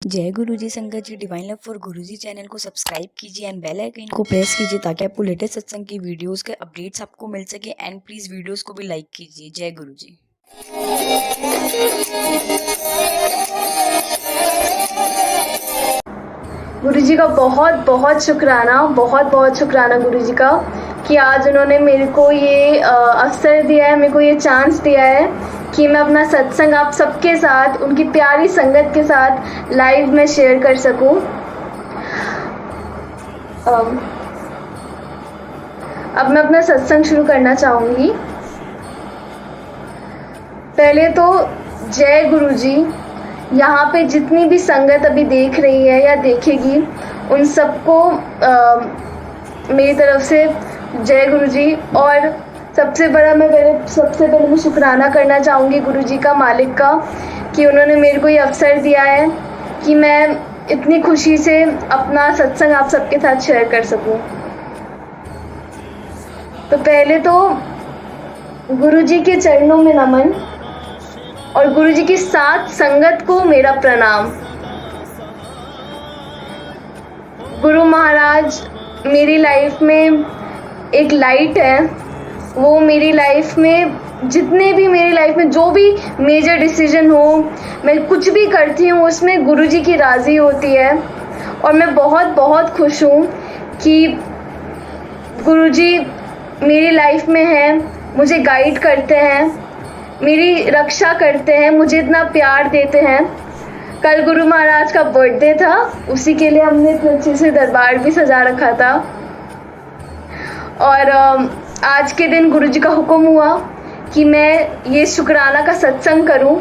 जय गुरु जी संगत जी। Divine love for Guru ji channel को सब्सक्राइब कीजिए एंड बेल आइकन को प्रेस कीजिए ताकि आपको लेटेस्ट सत्संग की वीडियोस के अपडेट्स आपको मिल सके। एंड प्लीज वीडियोस को भी लाइक कीजिए। जय गुरु जी। गुरु जी का बहुत बहुत शुक्राना गुरु जी का कि आज उन्होंने मेरे को ये अवसर दिया है, मेरे को ये चांस दिया है कि मैं अपना सत्संग आप सबके साथ, उनकी प्यारी संगत के साथ लाइव में शेयर कर सकूं। अब मैं अपना सत्संग शुरू करना चाहूँगी। पहले तो जय गुरु जी। यहाँ पे जितनी भी संगत अभी देख रही है या देखेगी, उन सबको मेरी तरफ से जय गुरु जी। और सबसे पहले मैं शुक्राना करना चाहूँगी गुरु जी का, मालिक का, कि उन्होंने मेरे को ये अवसर दिया है कि मैं इतनी खुशी से अपना सत्संग आप सबके साथ शेयर कर सकूँ। तो पहले तो गुरु जी के चरणों में नमन और गुरु जी की साथ संगत को मेरा प्रणाम। गुरु महाराज मेरी लाइफ में एक लाइट है। वो मेरी लाइफ में जितने भी मेरी लाइफ में जो भी मेजर डिसीजन हो, मैं कुछ भी करती हूँ उसमें गुरु जी की राज़ी होती है। और मैं बहुत बहुत खुश हूँ कि गुरु जी मेरी लाइफ में हैं, मुझे गाइड करते हैं, मेरी रक्षा करते हैं, मुझे इतना प्यार देते हैं। कल गुरु महाराज का बर्थडे था, उसी के लिए हमने इतने अच्छे से दरबार भी सजा रखा था। और आज के दिन गुरु जी का हुक्म हुआ कि मैं ये शुक्राना का सत्संग करूं।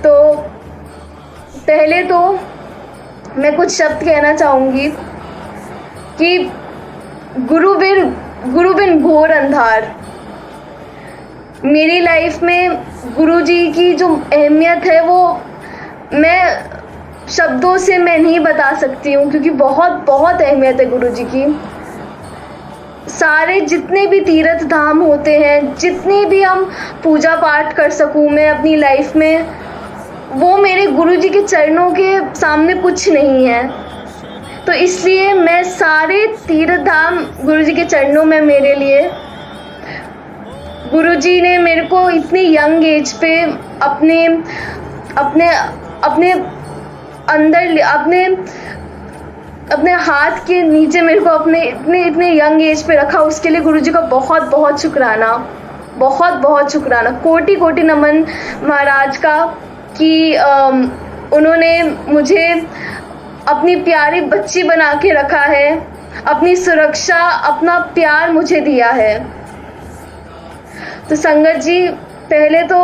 तो पहले तो मैं कुछ शब्द कहना चाहूँगी कि गुरु बिन घोर अंधार। मेरी लाइफ में गुरु जी की जो अहमियत है वो मैं शब्दों से मैं नहीं बता सकती हूँ, क्योंकि बहुत बहुत अहमियत है गुरु जी की। सारे जितने भी तीर्थ धाम होते हैं, जितने भी हम पूजा पाठ कर सकूँ मैं अपनी लाइफ में, वो मेरे गुरु जी के चरणों के सामने कुछ नहीं है। तो इसलिए मैं सारे तीर्थ धाम गुरु जी के चरणों में मेरे लिए। गुरु जी ने मेरे को इतनी यंग एज पे अपने अंदर अपने हाथ के नीचे मेरे को अपने इतने यंग एज पे रखा। उसके लिए गुरु जी का बहुत बहुत शुक्राना, बहुत बहुत शुक्राना। कोटि कोटि नमन महाराज का कि उन्होंने मुझे अपनी प्यारी बच्ची बना के रखा है, अपनी सुरक्षा, अपना प्यार मुझे दिया है। तो संगत जी, पहले तो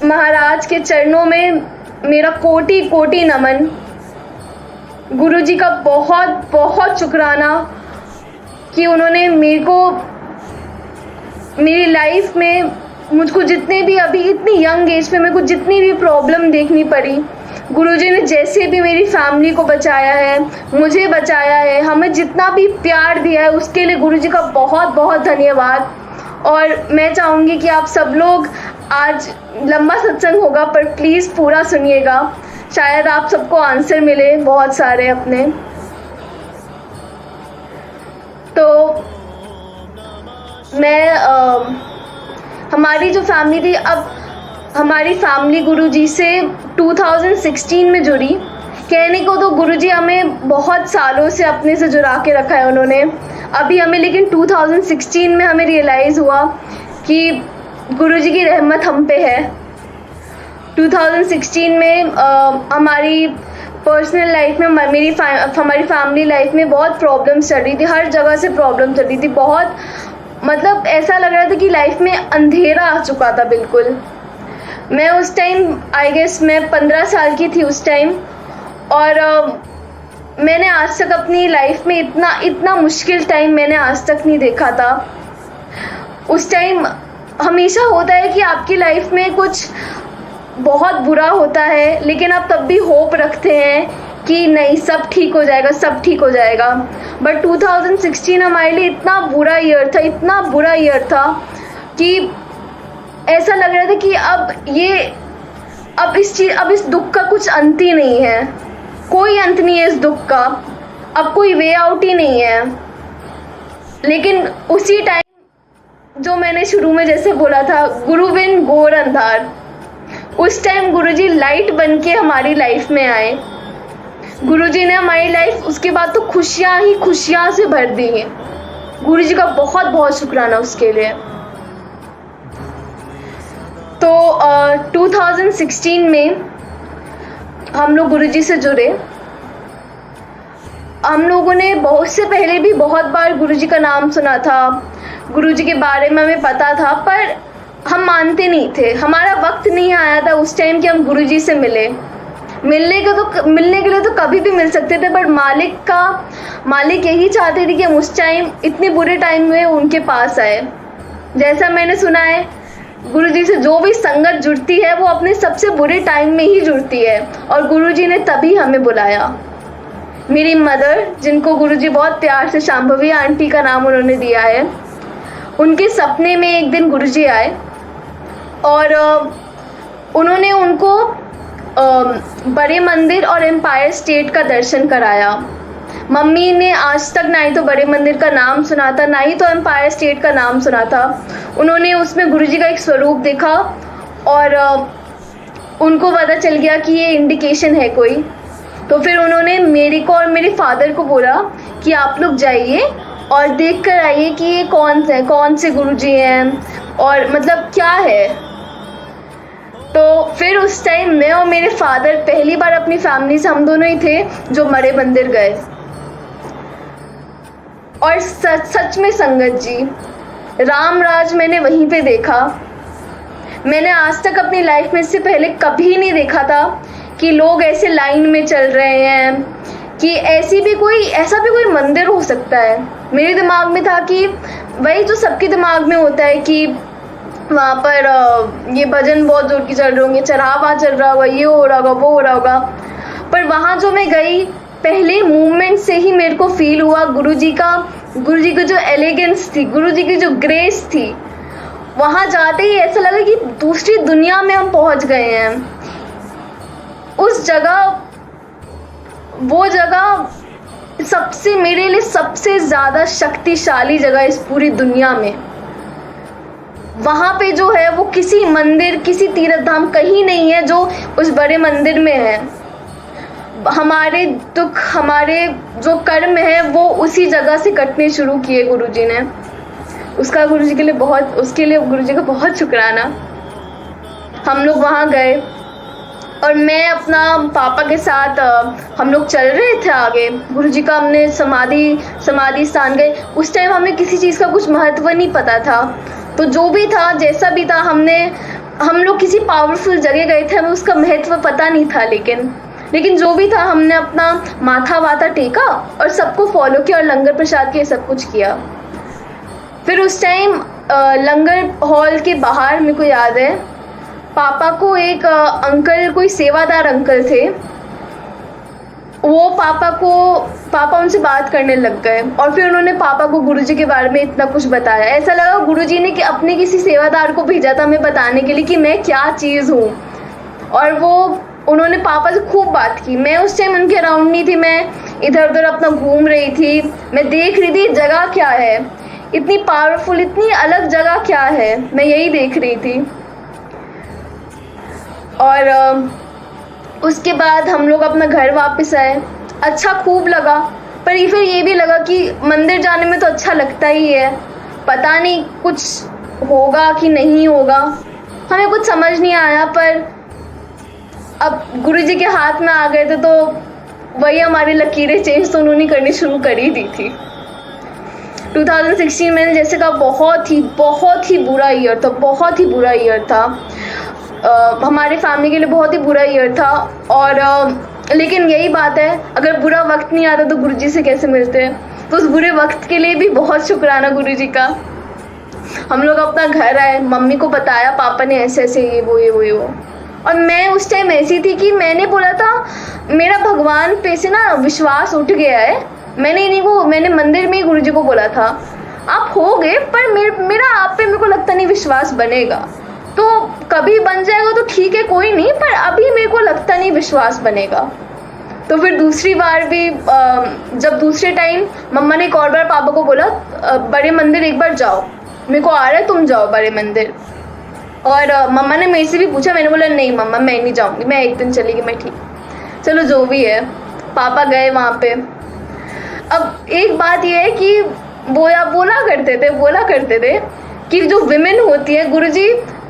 महाराज के चरणों में मेरा कोटि कोटि नमन। गुरु जी का बहुत बहुत शुक्राना कि उन्होंने मेरे को मेरी लाइफ में मुझको जितने भी अभी इतनी यंग एज में मेरे को जितनी भी प्रॉब्लम देखनी पड़ी, गुरुजी ने जैसे भी मेरी फैमिली को बचाया है, मुझे बचाया है, हमें जितना भी प्यार दिया है, उसके लिए गुरुजी का बहुत बहुत धन्यवाद। और मैं चाहूँगी कि आप सब लोग, आज लंबा सत्संग होगा पर प्लीज़ पूरा सुनिएगा, शायद आप सबको आंसर मिले बहुत सारे अपने। तो मैं हमारी जो फैमिली थी, अब हमारी फैमिली गुरुजी से 2016 में जुड़ी। कहने को तो गुरुजी हमें बहुत सालों से अपने से जुड़ा के रखा है उन्होंने। अभी हमें लेकिन 2016 में हमें रियलाइज़ हुआ कि गुरुजी की रहमत हम पे है। 2016 में हमारी पर्सनल लाइफ में, हमारी फैमिली लाइफ में बहुत प्रॉब्लम्स चल रही थी, हर जगह से प्रॉब्लम चल रही थी। बहुत मतलब ऐसा लग रहा था कि लाइफ में अंधेरा आ चुका था बिल्कुल। मैं उस टाइम आई गेस मैं 15 साल की थी उस टाइम। और मैंने आज तक अपनी लाइफ में इतना मुश्किल टाइम मैंने आज तक नहीं देखा था। उस टाइम हमेशा होता है कि आपकी लाइफ में कुछ बहुत बुरा होता है, लेकिन आप तब भी होप रखते हैं कि नहीं, सब ठीक हो जाएगा, सब ठीक हो जाएगा। बट 2016 हमारे लिए इतना बुरा ईयर था कि ऐसा लग रहा था कि अब ये अब इस दुख का कुछ अंत ही नहीं है, कोई अंत नहीं है इस दुख का, अब कोई वे आउट ही नहीं है। लेकिन उसी टाइम जो मैंने शुरू में जैसे बोला था, गुरु बिन घोर अंधार, उस टाइम गुरुजी लाइट बन के हमारी लाइफ में आए। गुरुजी ने हमारी लाइफ उसके बाद तो खुशियाँ ही खुशियाँ से भर दी हैं। गुरुजी का बहुत बहुत शुक्राना उसके लिए। तो 2016 में हम लोग गुरुजी से जुड़े। हम लोगों ने बहुत से पहले भी बहुत बार गुरुजी का नाम सुना था, गुरुजी के बारे में हमें पता था, पर हम मानते नहीं थे। हमारा वक्त नहीं आया था उस टाइम कि हम गुरुजी से मिलने के लिए तो कभी भी मिल सकते थे, पर मालिक यही चाहते थे कि हम उस टाइम इतने बुरे टाइम में उनके पास आए। जैसा मैंने सुना है, गुरुजी से जो भी संगत जुड़ती है वो अपने सबसे बुरे टाइम में ही जुड़ती है, और गुरुजी ने तभी हमें बुलाया। मेरी मदर, जिनको गुरुजी बहुत प्यार से शांभवी आंटी का नाम उन्होंने दिया है, उनके सपने में एक दिन गुरुजी आए और उन्होंने उनको बड़े मंदिर और एम्पायर स्टेट का दर्शन कराया। मम्मी ने आज तक ना ही तो बड़े मंदिर का नाम सुना था, ना ही तो एम्पायर स्टेट का नाम सुना था। उन्होंने उसमें गुरुजी का एक स्वरूप देखा और उनको पता चल गया कि ये इंडिकेशन है कोई। तो फिर उन्होंने मेरे को और मेरे फादर को बोला कि आप लोग जाइए और देख कर आइए कि ये कौन से गुरुजी हैं और मतलब क्या है। तो फिर उस टाइम मैं और मेरे फादर पहली बार अपनी फैमिली से, हम दोनों ही थे जो बड़े मंदिर गए। और सच में संगत जी, राम राज मैंने वहीं पे देखा। मैंने आज तक अपनी लाइफ में इससे पहले कभी नहीं देखा था कि लोग ऐसे लाइन में चल रहे हैं, कि ऐसा भी कोई मंदिर हो सकता है। मेरे दिमाग में था कि वही जो सबके दिमाग में होता है कि वहाँ पर ये भजन बहुत जोर की चल रहे होंगे, चढ़ावा चल रहा होगा, ये हो रहा होगा, वो हो रहा होगा। पर वहाँ जो मैं गई, पहले मूवमेंट से ही मेरे को फील हुआ गुरुजी की जो एलिगेंस थी, गुरुजी की जो ग्रेस थी। वहाँ जाते ही ऐसा लगा कि दूसरी दुनिया में हम पहुँच गए हैं। वो जगह मेरे लिए सबसे ज़्यादा शक्तिशाली जगह इस पूरी दुनिया में। वहाँ पे जो है वो किसी मंदिर, किसी तीर्थ धाम कहीं नहीं है जो उस बड़े मंदिर में है। हमारे दुख, हमारे जो कर्म है वो उसी जगह से कटने शुरू किए गुरुजी ने। उसके लिए गुरुजी का बहुत शुक्राना। हम लोग वहाँ गए और मैं अपना पापा के साथ हम लोग चल रहे थे आगे। गुरुजी का हमने समाधि स्थान गए। उस टाइम हमें किसी चीज़ का कुछ महत्व नहीं पता था, तो जो भी था, जैसा भी था, हम लोग किसी पावरफुल जगह गए थे, हमें उसका महत्व पता नहीं था। लेकिन जो भी था, हमने अपना माथा वाथा टेका और सबको फॉलो किया और लंगर प्रसाद के सब कुछ किया। फिर उस टाइम लंगर हॉल के बाहर मेरे को याद है, पापा को एक अंकल, कोई सेवादार अंकल थे, वो पापा उनसे बात करने लग गए और फिर उन्होंने पापा को गुरुजी के बारे में इतना कुछ बताया। ऐसा लगा गुरुजी ने कि अपने किसी सेवादार को भेजा था हमें बताने के लिए कि मैं क्या चीज़ हूँ। और उन्होंने पापा से खूब बात की। मैं उस टाइम उनके अराउंड नहीं थी, मैं इधर उधर अपना घूम रही थी। मैं देख रही थी जगह क्या है, इतनी पावरफुल, इतनी अलग जगह क्या है, मैं यही देख रही थी। और उसके बाद हम लोग अपना घर वापस आए। अच्छा खूब लगा, पर फिर ये भी लगा कि मंदिर जाने में तो अच्छा लगता ही है, पता नहीं कुछ होगा कि नहीं होगा, हमें कुछ समझ नहीं आया। पर अब गुरुजी के हाथ में आ गए थे तो वही हमारी लकीरें चेंज तो उन्होंने करनी शुरू कर ही दी थी। 2016 मैंने जैसे कहा बहुत ही बुरा ईयर था, बहुत ही बुरा ईयर था। हमारे फैमिली के लिए बहुत ही बुरा ईयर था। और लेकिन यही बात है, अगर बुरा वक्त नहीं आता तो गुरुजी से कैसे मिलते हैं। तो उस बुरे वक्त के लिए भी बहुत शुक्राना गुरुजी का। हम लोग अपना घर आए, मम्मी को बताया, पापा ने ऐसे ऐसे ये वो। और मैं उस टाइम ऐसी थी कि मैंने बोला था मेरा भगवान पे से ना विश्वास उठ गया है। मैंने मंदिर में ही गुरुजी को बोला था आप हो गए, पर मेरा आप पे मेरे को लगता नहीं विश्वास बनेगा। तो कभी बन जाएगा तो ठीक है, कोई नहीं, पर अभी मेरे को लगता नहीं विश्वास बनेगा। तो फिर दूसरी बार भी जब दूसरे टाइम मम्मा ने एक और बार पापा को बोला बड़े मंदिर एक बार जाओ, मेरे को आ रहा है, तुम जाओ बड़े मंदिर। और मम्मा ने मेरे से भी पूछा, मैंने बोला नहीं मम्मा मैं नहीं जाऊँगी, मैं एक दिन चलेगी, मैं ठीक, चलो जो भी है। पापा गए वहाँ पे। अब एक बात ये है कि बोला करते थे कि जो विमेन होती है,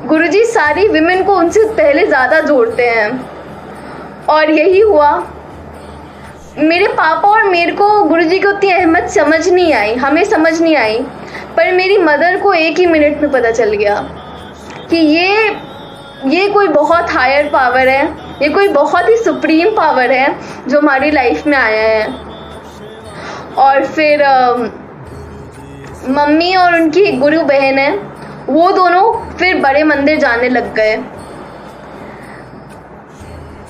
गुरुजी सारी विमेन को उनसे पहले ज़्यादा जोड़ते हैं। और यही हुआ। मेरे पापा और मेरे को गुरुजी की उतनी अहमियत समझ नहीं आई, हमें समझ नहीं आई, पर मेरी मदर को एक ही मिनट में पता चल गया कि ये कोई बहुत हायर पावर है, ये कोई बहुत ही सुप्रीम पावर है जो हमारी लाइफ में आया है। और फिर मम्मी और उनकी गुरु बहन है, वो दोनों फिर बड़े मंदिर जाने लग गए।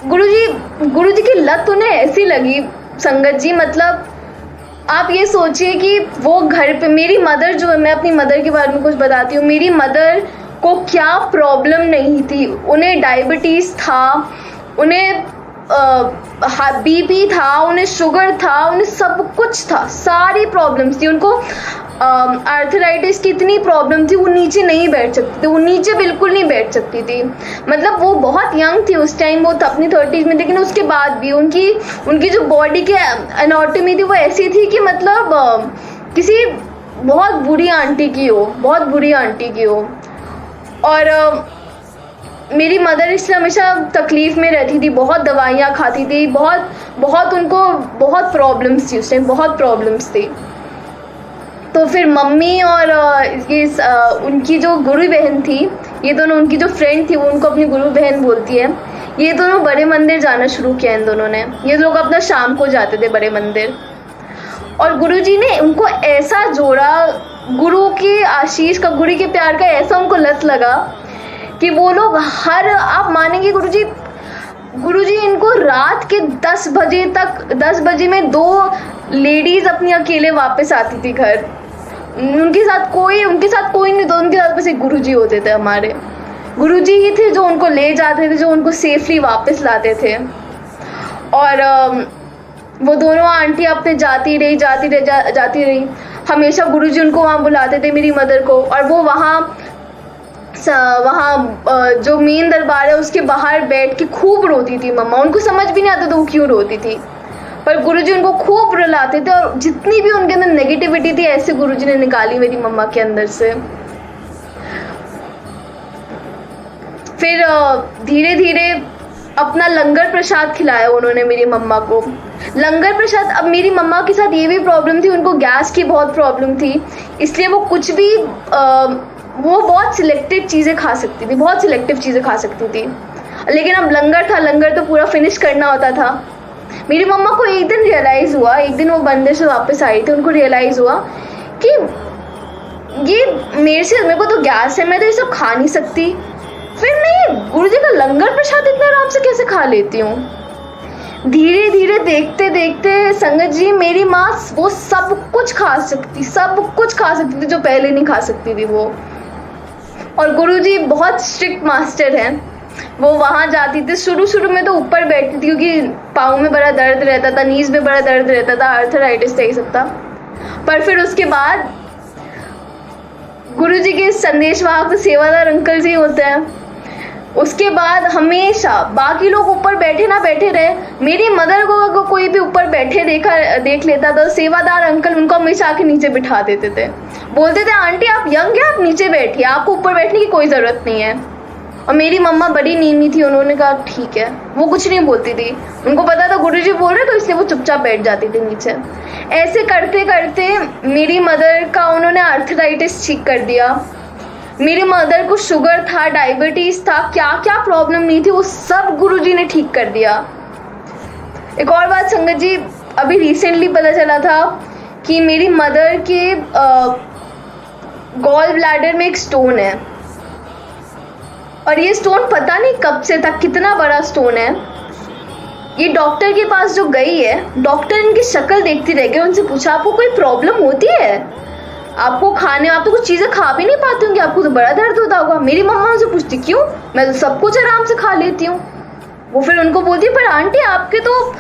गुरुजी की लत उन्हें ऐसी लगी संगत जी, मतलब आप ये सोचिए कि वो घर पे, मेरी मदर जो है, मैं अपनी मदर के बारे में कुछ बताती हूँ। मेरी मदर को क्या प्रॉब्लम नहीं थी, उन्हें डायबिटीज़ था, उन्हें बीपी था, उन्हें शुगर था, उन्हें सब कुछ था, सारी प्रॉब्लम्स थी उनको। आर्थराइटिस की इतनी प्रॉब्लम थी, वो नीचे नहीं बैठ सकती थी, वो नीचे बिल्कुल नहीं बैठ सकती थी। मतलब वो बहुत यंग थी उस टाइम, वो अपनी 30s में, लेकिन उसके बाद भी उनकी जो बॉडी की एनाटॉमी थी वो ऐसी थी कि मतलब किसी बहुत बुरी आंटी की हो। और मेरी मदर इसलिए हमेशा तकलीफ़ में रहती थी, बहुत दवाइयाँ खाती थी, बहुत उनको बहुत प्रॉब्लम्स थी उस टाइम, बहुत प्रॉब्लम्स थी। तो फिर मम्मी और उनकी जो गुरु बहन थी, ये दोनों, उनकी जो फ्रेंड थी वो उनको अपनी गुरु बहन बोलती है, ये दोनों बड़े मंदिर जाना शुरू किया इन दोनों ने। ये लोग अपना शाम को जाते थे बड़े मंदिर, और गुरुजी ने उनको ऐसा जोड़ा, गुरु की आशीष का, गुरु के प्यार का ऐसा उनको लत लगा कि वो लोग आप मानेंगे गुरुजी इनको रात के 10 बजे में 2 लेडीज़ अपनी अकेले वापस आती थी घर। उनके साथ कोई नहीं, तो उनके साथ बस एक गुरुजी होते थे, हमारे गुरुजी ही थे जो उनको ले जाते थे, जो उनको सेफली वापस लाते थे। और वो दोनों आंटी अपने जाती रही। हमेशा गुरुजी उनको वहाँ बुलाते थे, मेरी मदर को, और वो वहाँ जो मेन दरबार है उसके बाहर बैठ के खूब रोती थी मम्मा। उनको समझ भी नहीं आता था वो क्यों रोती थी, पर गुरुजी उनको खूब रुलाते थे, और जितनी भी उनके अंदर नेगेटिविटी थी ऐसे गुरुजी ने निकाली मेरी मम्मा के अंदर से। फिर धीरे धीरे अपना लंगर प्रसाद खिलाया उन्होंने मेरी मम्मा को। लंगर प्रसाद, अब मेरी मम्मा के साथ ये भी प्रॉब्लम थी, उनको गैस की बहुत प्रॉब्लम थी, इसलिए वो कुछ भी वो बहुत सिलेक्टिव चीज़ें खा सकती थी। लेकिन अब लंगर था, लंगर तो पूरा फिनिश करना होता था। मेरी मम्मा को एक दिन रियलाइज़ हुआ, एक दिन वो मंदिर से वापस आई थी, उनको रियलाइज़ हुआ कि ये मेरे को तो गैस है, मैं तो ये सब खा नहीं सकती, फिर मैं ये गुरुजी का लंगर प्रसाद इतने आराम से कैसे खा लेती हूँ। धीरे धीरे देखते संगत जी, मेरी माँ वो सब कुछ खा सकती थी जो पहले नहीं खा सकती थी वो। और गुरुजी बहुत स्ट्रिक्ट मास्टर हैं, वो वहाँ जाती थी, शुरू में तो ऊपर बैठती थी क्योंकि पाँव में बड़ा दर्द रहता था, नीज में बड़ा दर्द रहता था, आर्थराइटिस था, ये सब था। पर फिर उसके बाद गुरुजी के संदेशवाहक तो सेवादार अंकल जी होते हैं, उसके बाद हमेशा बाकी लोग ऊपर बैठे ना बैठे रहे, मेरी मदर को कोई भी ऊपर बैठे देख लेता था, सेवादार अंकल उनको हमेशा आके नीचे बिठा देते थे, बोलते थे आंटी आप यंग हैं, आप नीचे बैठिए, आपको ऊपर बैठने की कोई ज़रूरत नहीं है। और मेरी मम्मा बड़ी नीमी थी, उन्होंने कहा ठीक है, वो कुछ नहीं बोलती थी, उनको पता था गुरुजी बोल रहे तो इसलिए वो चुपचाप बैठ जाती थी नीचे। ऐसे करते करते मेरी मदर का उन्होंने आर्थराइटिस ठीक कर दिया, मेरी मदर को शुगर था, डायबिटीज़ था, क्या क्या प्रॉब्लम नहीं थी वो सब गुरुजी ने ठीक कर दिया। एक और बात संगत जी, अभी रिसेंटली पता चला था कि मेरी मदर के गॉल ब्लैडर में एक स्टोन है, और ये स्टोन पता नहीं कब से था, कितना बड़ा स्टोन है। ये डॉक्टर के पास जो गई है, डॉक्टर इनकी शक्ल देखती रह गई, उनसे पूछा आपको कोई प्रॉब्लम होती है? आपको खाने, आप तो कुछ चीज़ें खा भी नहीं पाती होंगी, आपको तो बड़ा दर्द होता होगा। मेरी मम्मा मुझसे पूछती क्यों, मैं तो सब कुछ आराम से खा लेती हूँ। वो फिर उनको बोलती पर आंटी आपके तो,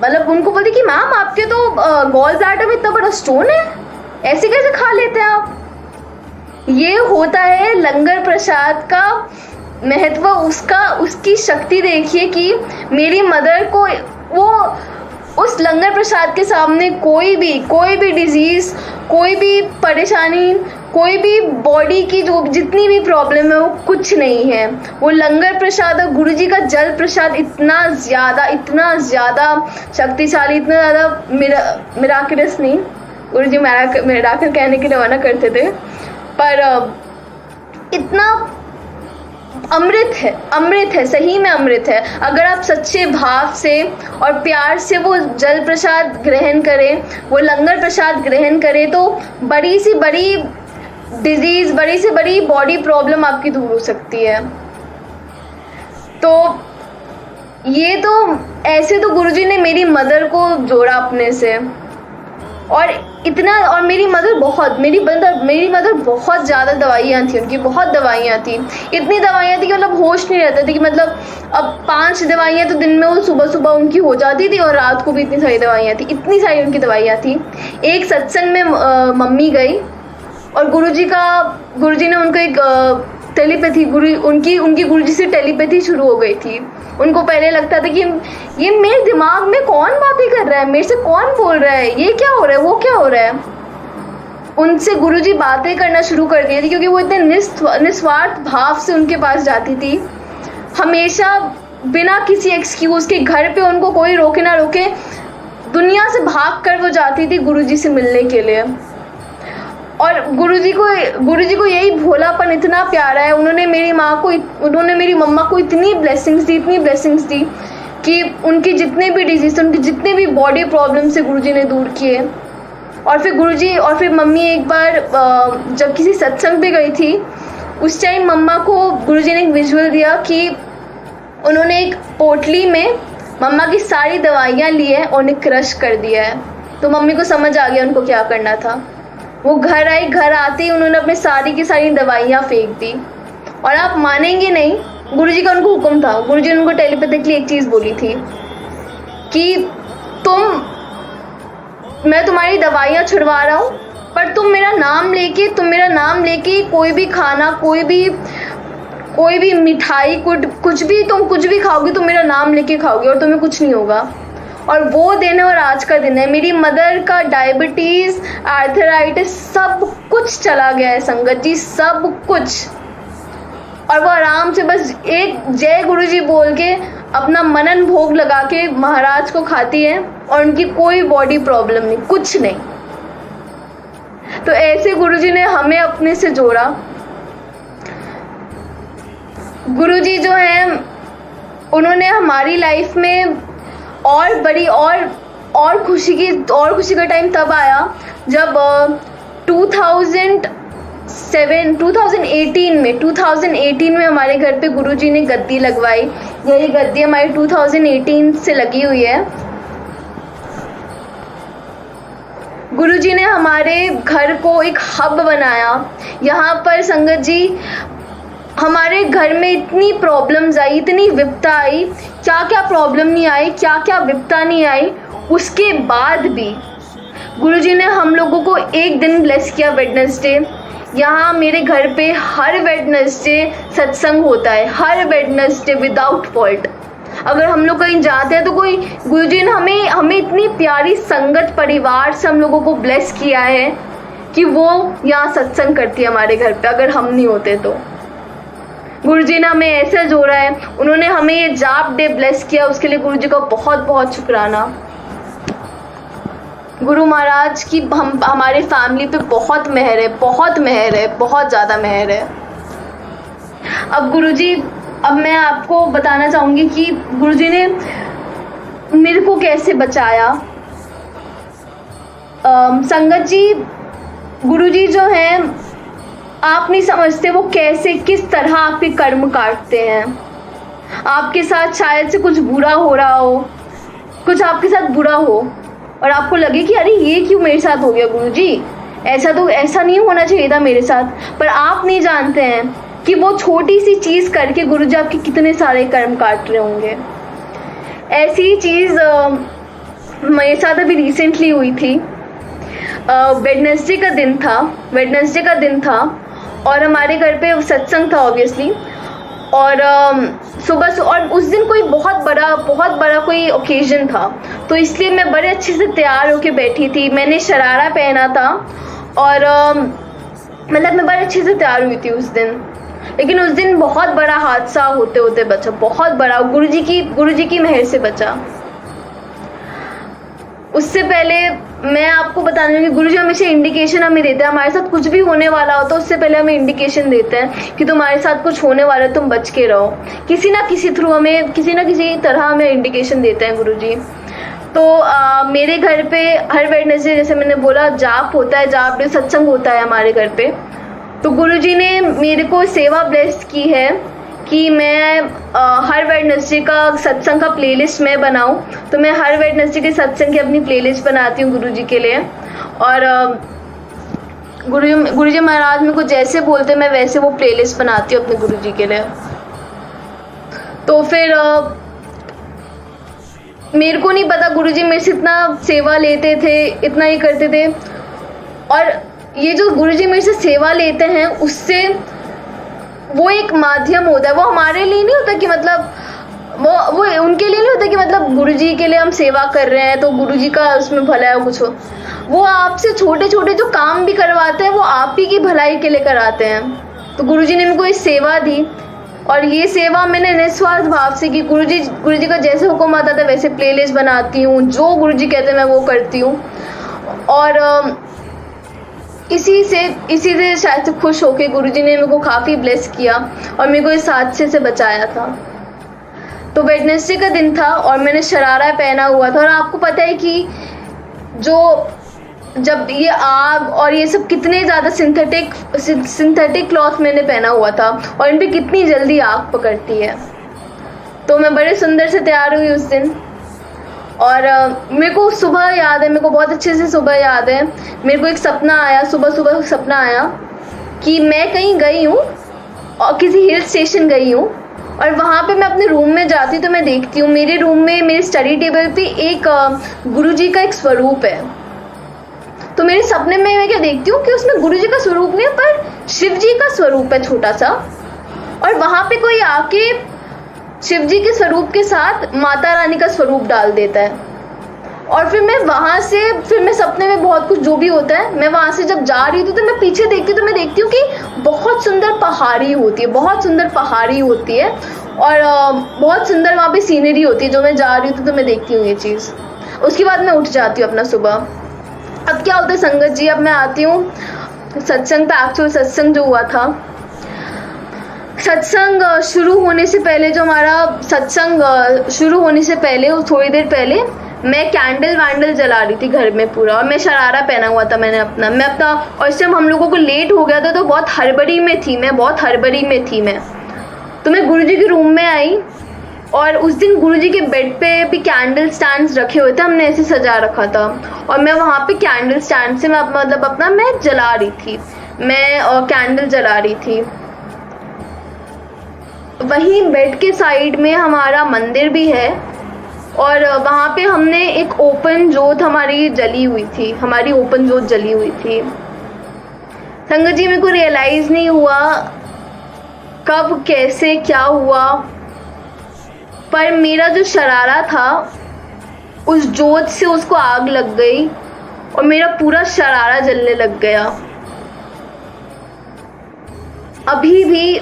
मतलब उनको बोलती कि मैम आपके तो गॉल ब्लैडर में इतना बड़ा स्टोन है, ऐसे कैसे खा लेते हैं आप। ये होता है लंगर प्रसाद का महत्व, उसकी शक्ति देखिए कि मेरी मदर को वो उस लंगर प्रसाद के सामने कोई भी डिजीज़, कोई भी परेशानी, कोई भी बॉडी की जो जितनी भी प्रॉब्लम है वो कुछ नहीं है। वो लंगर प्रसाद और गुरुजी का जल प्रसाद इतना ज़्यादा शक्तिशाली, इतना ज़्यादा मिराकिलस नहीं, गुरुजी मिराकल कहने के लिए मना करते थे, पर इतना अमृत है, सही में अमृत है। अगर आप सच्चे भाव से और प्यार से वो जल प्रसाद ग्रहण करें, वो लंगर प्रसाद ग्रहण करें, तो बड़ी से बड़ी डिजीज़, बड़ी से बड़ी बॉडी प्रॉब्लम आपकी दूर हो सकती है। तो ये तो ऐसे तो गुरुजी ने मेरी मदर को जोड़ा अपने से, और इतना, और मेरी मदर बहुत ज़्यादा दवाइयाँ थी उनकी, बहुत दवाइयाँ थी, इतनी दवाइयाँ थी कि मतलब होश नहीं रहता था कि मतलब अब 5 दवाइयाँ तो दिन में वो सुबह उनकी हो जाती थी, और रात को भी इतनी सारी दवाइयाँ थी, इतनी सारी उनकी दवाइयाँ थी। एक सत्संग में मम्मी गई और गुरुजी ने उनको एक टेलीपैथी, उनकी गुरुजी से टेलीपैथी शुरू हो गई थी। उनको पहले लगता था कि ये मेरे दिमाग में कौन बातें कर रहा है, मेरे से कौन बोल रहा है, ये क्या हो रहा है, वो क्या हो रहा है। उनसे गुरुजी बातें करना शुरू कर दिए थे, क्योंकि वो इतने निस्वार्थ भाव से उनके पास जाती थी। हमेशा बिना किसी एक्सक्यूज़ के, घर पे उनको कोई रोके ना रोके, दुनिया से भाग कर वो जाती थी गुरुजी से मिलने के लिए। और गुरुजी को यही भोलापन इतना प्यारा है। उन्होंने मेरी मम्मा को इतनी ब्लेसिंग्स दी कि उनके जितने भी डिजीज़, उनके जितने भी बॉडी प्रॉब्लम से गुरुजी ने दूर किए। और फिर मम्मी एक बार जब किसी सत्संग पे गई थी, उस टाइम मम्मा को गुरुजी ने एक विजुअल दिया कि उन्होंने एक पोटली में मम्मा की सारी दवाइयाँ ली है और उन्हें क्रश कर दिया है। तो मम्मी को समझ आ गया उनको क्या करना था। वो घर आई, घर आते ही उन्होंने अपने सारी की सारी दवाइयाँ फेंक दी। और आप मानेंगे नहीं, गुरुजी का उनको हुक्म था। गुरुजी ने उनको टेलीपैथिकली एक चीज़ बोली थी कि मैं तुम्हारी दवाइयाँ छुड़वा रहा हूँ, पर तुम मेरा नाम लेके कोई भी खाना, कोई भी मिठाई, कुछ भी खाओगी, तुम मेरा नाम लेके खाओगी और तुम्हें कुछ नहीं होगा। और वो दिन है और आज का दिन है। मेरी मदर का डायबिटीज़, आर्थराइटिस सब कुछ चला गया है संगत जी, सब कुछ। और वो आराम से बस एक जय गुरुजी बोल के अपना मनन भोग लगा के महाराज को खाती है, और उनकी कोई बॉडी प्रॉब्लम नहीं, कुछ नहीं। तो ऐसे गुरुजी ने हमें अपने से जोड़ा। गुरुजी जो हैं, उन्होंने हमारी लाइफ में और बड़ी और खुशी का टाइम तब आया जब 2018 में हमारे घर पे गुरुजी ने गद्दी लगवाई। यही गद्दी हमारी 2018 से लगी हुई है। गुरुजी ने हमारे घर को एक हब बनाया। यहाँ पर संगत जी, हमारे घर में इतनी प्रॉब्लम्स आई, इतनी विपदा आई, क्या प्रॉब्लम नहीं आई, क्या विपदा नहीं आई, उसके बाद भी गुरुजी ने हम लोगों को एक दिन ब्लेस किया, वेडनेसडे। यहाँ मेरे घर पे हर वेडनेसडे सत्संग होता है, हर वेडनेसडे विदाउट फॉल्ट। अगर हम लोग कहीं जाते हैं तो कोई, गुरुजी ने हमें इतनी प्यारी संगत परिवार से हम लोगों को ब्लेस किया है कि वो यहाँ सत्संग करती है हमारे घर पे, अगर हम नहीं होते तो। गुरुजी ने हमें ऐसे जोड़ा है, उन्होंने हमें ये जाप डे ब्लेस किया, उसके लिए गुरुजी का बहुत बहुत शुक्राना। गुरु महाराज की हमारे फैमिली पे बहुत मेहर है, बहुत ज़्यादा मेहर है। अब मैं आपको बताना चाहूँगी कि गुरुजी ने मेरे को कैसे बचाया। संगत जी, गुरुजी जो हैं, आप नहीं समझते वो किस तरह आपके कर्म काटते हैं। आपके साथ शायद से कुछ बुरा हो रहा हो, कुछ आपके साथ बुरा हो, और आपको लगे कि अरे ये क्यों मेरे साथ हो गया गुरुजी, ऐसा नहीं होना चाहिए था मेरे साथ, पर आप नहीं जानते हैं कि वो छोटी सी चीज़ करके गुरुजी आपके कितने सारे कर्म काट रहे होंगे। ऐसी चीज़ मेरे साथ अभी रिसेंटली हुई थी। वेडनेसडे का दिन था और हमारे घर पे सत्संग था ऑब्वियसली। और सुबह और उस दिन कोई बहुत बड़ा कोई ओकेजन था, तो इसलिए मैं बड़े अच्छे से तैयार होके बैठी थी। मैंने शरारा पहना था और मतलब मैं बड़े अच्छे से तैयार हुई थी उस दिन। लेकिन उस दिन बहुत बड़ा हादसा होते होते बचा, बहुत बड़ा, गुरुजी की मेहर से बचा। उससे पहले मैं आपको बता दूँ कि गुरुजी हमेशा इंडिकेशन हमें देते हैं। हमारे साथ कुछ भी होने वाला हो तो उससे पहले हमें इंडिकेशन देते हैं कि तुम्हारे साथ कुछ होने वाला है, तुम बच के रहो। किसी ना किसी थ्रू हमें, किसी ना किसी तरह हमें इंडिकेशन देते हैं गुरुजी। तो मेरे घर पे हर वेडनेसडे, जैसे मैंने बोला, जाप होता है, जाप डे सत्संग होता है हमारे घर पे। तो गुरुजी ने मेरे को सेवा ब्लेस की है कि मैं हर वेडनेसडे का सत्संग का प्लेलिस्ट मैं बनाऊं। तो मैं हर वेडनेसडे के सत्संग की अपनी प्लेलिस्ट बनाती हूँ गुरुजी के लिए। और गुरुजी महाराज मेरे को जैसे बोलते मैं वैसे वो प्लेलिस्ट बनाती हूँ अपने गुरुजी के लिए। तो फिर मेरे को नहीं पता गुरुजी मेरे से इतना सेवा लेते थे, इतना ही करते थे। और ये जो गुरुजी मेरे से सेवा लेते हैं, उससे वो एक माध्यम होता है। वो हमारे लिए नहीं होता कि मतलब वो उनके लिए नहीं होता कि मतलब गुरुजी के लिए हम सेवा कर रहे हैं तो गुरुजी का उसमें भला है कुछ हो। वो आपसे छोटे छोटे जो काम भी करवाते हैं वो आप ही की भलाई के लिए कराते हैं। तो गुरुजी ने मेरे को ये सेवा दी और ये सेवा मैंने निस्वार्थ भाव से की। गुरुजी का जैसे हुक्म आता था वैसे प्लेलिस्ट बनाती हूँ, जो गुरुजी कहते हैं मैं वो करती हूँ। और इसी से शायद से खुश होके गुरुजी ने मेरे को काफ़ी ब्लेस किया और मेरे को इस हादसे से बचाया था। तो वेडनेसडे का दिन था और मैंने शरारा पहना हुआ था। और आपको पता है कि जब ये आग और ये सब कितने ज़्यादा सिंथेटिक क्लॉथ मैंने पहना हुआ था और इन पर कितनी जल्दी आग पकड़ती है। तो मैं बड़े सुंदर से तैयार हुई उस दिन। और मेरे को सुबह याद है, मेरे को बहुत अच्छे से सुबह याद है। मेरे को एक सपना आया, सुबह सपना आया कि मैं कहीं गई हूँ और किसी हिल स्टेशन गई हूँ और वहाँ पे मैं अपने रूम में जाती हूँ तो मैं देखती हूँ मेरे रूम में, मेरे स्टडी टेबल पे एक गुरुजी का एक स्वरूप है। तो मेरे सपने में मैं क्या देखती हूँ कि उसमें गुरुजी का स्वरूप नहीं है पर शिव जी का स्वरूप है छोटा सा। और वहाँ पे कोई आके शिव जी के स्वरूप के साथ माता रानी का स्वरूप डाल देता है। और फिर मैं सपने में बहुत कुछ जो भी होता है, मैं वहाँ से जब जा रही थी तो मैं पीछे देखती हूँ तो मैं देखती हूँ कि बहुत सुंदर पहाड़ी होती है और बहुत सुंदर वहाँ पे सीनरी होती है। जो मैं जा रही हूँ तो मैं देखती हूँ ये चीज़। उसके बाद मैं उठ जाती हूँ अपना सुबह। अब क्या होता है संगत जी, अब मैं आती हूँ सत्संग पे। एक्चुअल सत्संग जो हुआ था, सत्संग शुरू होने से पहले थोड़ी देर पहले मैं कैंडल वैंडल जला रही थी घर में पूरा। और मैं शरारा पहना हुआ था मैं अपना। और इस टाइम हम लोगों को लेट हो गया था तो बहुत हड़बड़ी में थी मैं। तो मैं गुरुजी के रूम में आई और उस दिन गुरुजी के बेड पे भी कैंडल स्टैंड्स रखे हुए थे, हमने ऐसे सजा रखा था। और मैं वहाँ पे कैंडल स्टैंड से मैं जला रही थी, मैं कैंडल जला रही थी। वहीं बेड के साइड में हमारा मंदिर भी है और वहाँ पे हमने एक ओपन जोत हमारी ओपन जोत जली हुई थी। संगत जी, मेरे को रियलाइज़ नहीं हुआ कब कैसे क्या हुआ, पर मेरा जो शरारा था उस जोत से उसको आग लग गई और मेरा पूरा शरारा जलने लग गया। अभी भी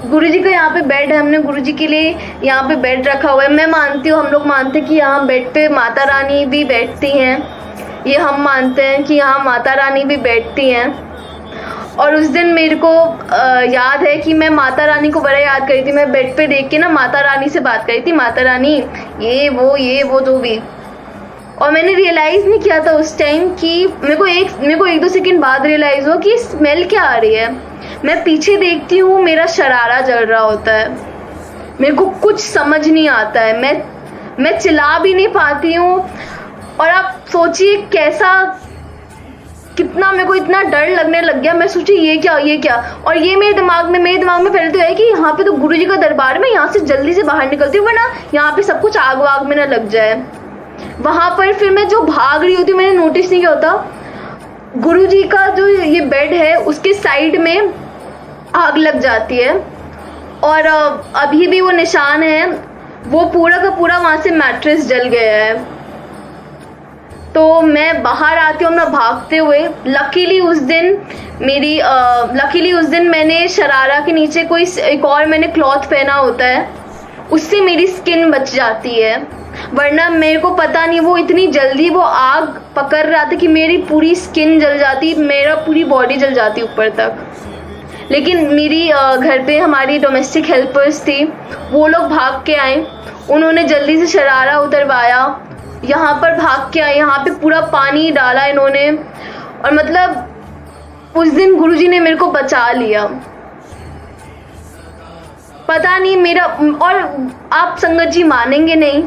गुरुजी का यहाँ पे बेड है, हमने गुरुजी के लिए यहाँ पे बेड रखा हुआ है। मैं मानती हूँ, हम लोग मानते हैं कि यहाँ बेड पे माता रानी भी बैठती हैं। ये हम मानते हैं कि यहाँ माता रानी भी बैठती हैं। और उस दिन मेरे को याद है कि मैं माता रानी को बड़ा याद करी थी। मैं बेड पे देख के ना माता रानी से बात करी थी, माता रानी ये वो जो भी। और मैंने रियलाइज़ नहीं किया था उस टाइम कि मेरे को 1-2 सेकंड बाद रियलाइज़ हुआ कि स्मेल क्या आ रही है। मैं पीछे देखती हूँ, मेरा शरारा जल रहा होता है। मेरे को कुछ समझ नहीं आता है, मैं चिल्ला भी नहीं पाती हूँ। और आप सोचिए कितना मेरे को इतना डर लगने लग गया। मैं सोची ये क्या, और ये मेरे दिमाग में पहले तो है कि यहाँ पे तो गुरुजी का दरबार में, यहाँ से जल्दी से बाहर निकलती हूँ वरना यहाँ पे सब कुछ आग वाग में ना लग जाए। वहाँ पर फिर मैं जो भाग रही होती हूँ, मैंने नोटिस नहीं किया होता, गुरुजी का जो ये बेड है उसके साइड में आग लग जाती है और अभी भी वो निशान है, वो पूरा का पूरा वहाँ से मैट्रेस जल गया है। तो मैं बाहर आती हूँ अपना भागते हुए। लकीली उस दिन मैंने शरारा के नीचे कोई एक और मैंने क्लॉथ पहना होता है, उससे मेरी स्किन बच जाती है, वरना मेरे को पता नहीं वो इतनी जल्दी वो आग पकड़ रहा था कि मेरी पूरी स्किन जल जाती, मेरा पूरी बॉडी जल जाती ऊपर तक। लेकिन मेरी घर पे हमारी डोमेस्टिक हेल्पर्स थी, वो लोग भाग के आए, उन्होंने जल्दी से शरारा उतरवाया, यहाँ पर भाग के आए, यहाँ पे पूरा पानी डाला इन्होंने, और मतलब उस दिन गुरुजी ने मेरे को बचा लिया। पता नहीं मेरा, और आप संगत जी मानेंगे नहीं,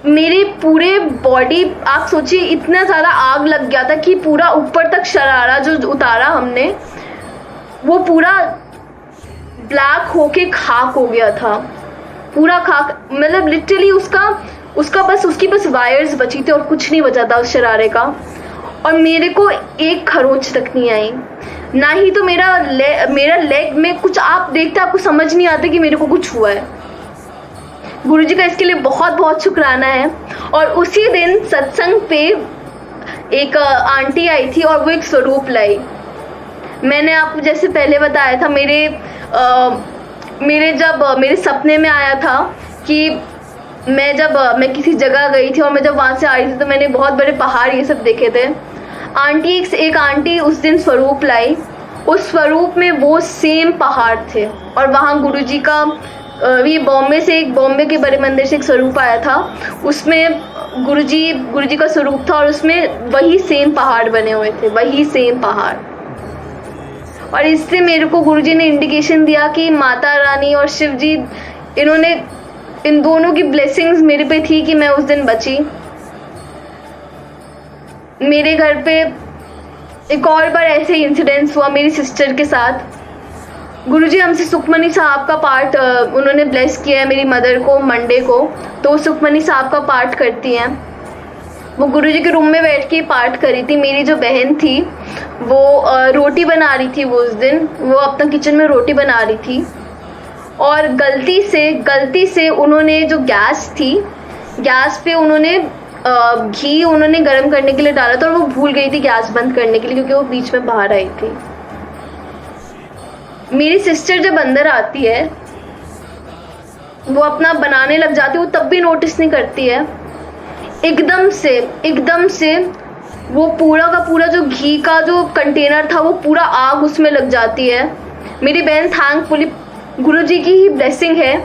मेरी पूरे बॉडी, आप सोचिए इतना ज़्यादा आग लग गया था कि पूरा ऊपर तक शरारा जो उतारा हमने वो पूरा ब्लैक होके खाक हो गया था, पूरा खाक, मतलब लिटरली उसकी बस वायर्स बची थी और कुछ नहीं बचा था उस शरारे का। और मेरे को एक खरोंच तक नहीं आई, ना ही तो मेरा लेग में कुछ, आप देखते आपको समझ नहीं आता कि मेरे को कुछ हुआ है। गुरुजी का इसके लिए बहुत बहुत शुक्राना है। और उसी दिन सत्संग पे एक आंटी आई थी और वो एक स्वरूप लाई। मैंने आपको जैसे पहले बताया था, मेरे सपने में आया था कि मैं किसी जगह गई थी और मैं जब वहाँ से आई थी तो मैंने बहुत बड़े पहाड़ ये सब देखे थे। एक आंटी उस दिन स्वरूप लाई, उस स्वरूप में वो सेम पहाड़ थे और वहाँ गुरुजी का ये बॉम्बे के बड़े मंदिर से एक स्वरूप आया था, उसमें गुरुजी का स्वरूप था और उसमें वही सेम पहाड़ बने हुए थे, वही सेम पहाड़। और इससे मेरे को गुरुजी ने इंडिकेशन दिया कि माता रानी और शिव जी, इन्होंने इन दोनों की ब्लेसिंग्स मेरे पे थी कि मैं उस दिन बची। मेरे घर पे एक और बार ऐसे ही इंसिडेंस हुआ मेरी सिस्टर के साथ। गुरुजी हमसे सुखमनी साहब का पाठ उन्होंने ब्लेस किया है मेरी मदर को मंडे को, तो सुखमनी साहब का पाठ करती हैं। वो गुरुजी के रूम में बैठ के पाठ करी थी। मेरी जो बहन थी वो रोटी बना रही थी, वो उस दिन वो अपना किचन में रोटी बना रही थी और गलती से उन्होंने जो गैस पे उन्होंने घी उन्होंने गर्म करने के लिए डाला था और वो भूल गई थी गैस बंद करने के लिए, क्योंकि वो बीच में बाहर आई थी। मेरी सिस्टर जब अंदर आती है वो अपना बनाने लग जाती है, वो तब भी नोटिस नहीं करती है। एकदम से वो पूरा का पूरा जो घी का जो कंटेनर था वो पूरा आग उसमें लग जाती है। मेरी बहन थैंकफुली, गुरुजी की ही ब्लेसिंग है,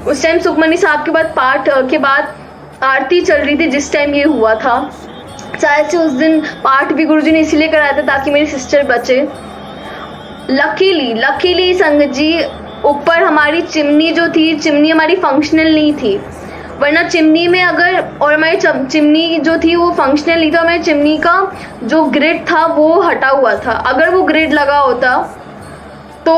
उस टाइम सुखमनी साहब के बाद पाठ के बाद आरती चल रही थी जिस टाइम ये हुआ था। शायद से उस दिन पाठ भी गुरुजी ने इसलिए कराया था ताकि मेरी सिस्टर बचे। लकीली संगत जी, ऊपर हमारी चिमनी जो थी, चिमनी हमारी फंक्शनल नहीं थी, वरना चिमनी में अगर, और हमारी चिमनी जो थी वो फंक्शनल नहीं था, हमारी चिमनी का जो ग्रिड था वो हटा हुआ था। अगर वो ग्रिड लगा होता तो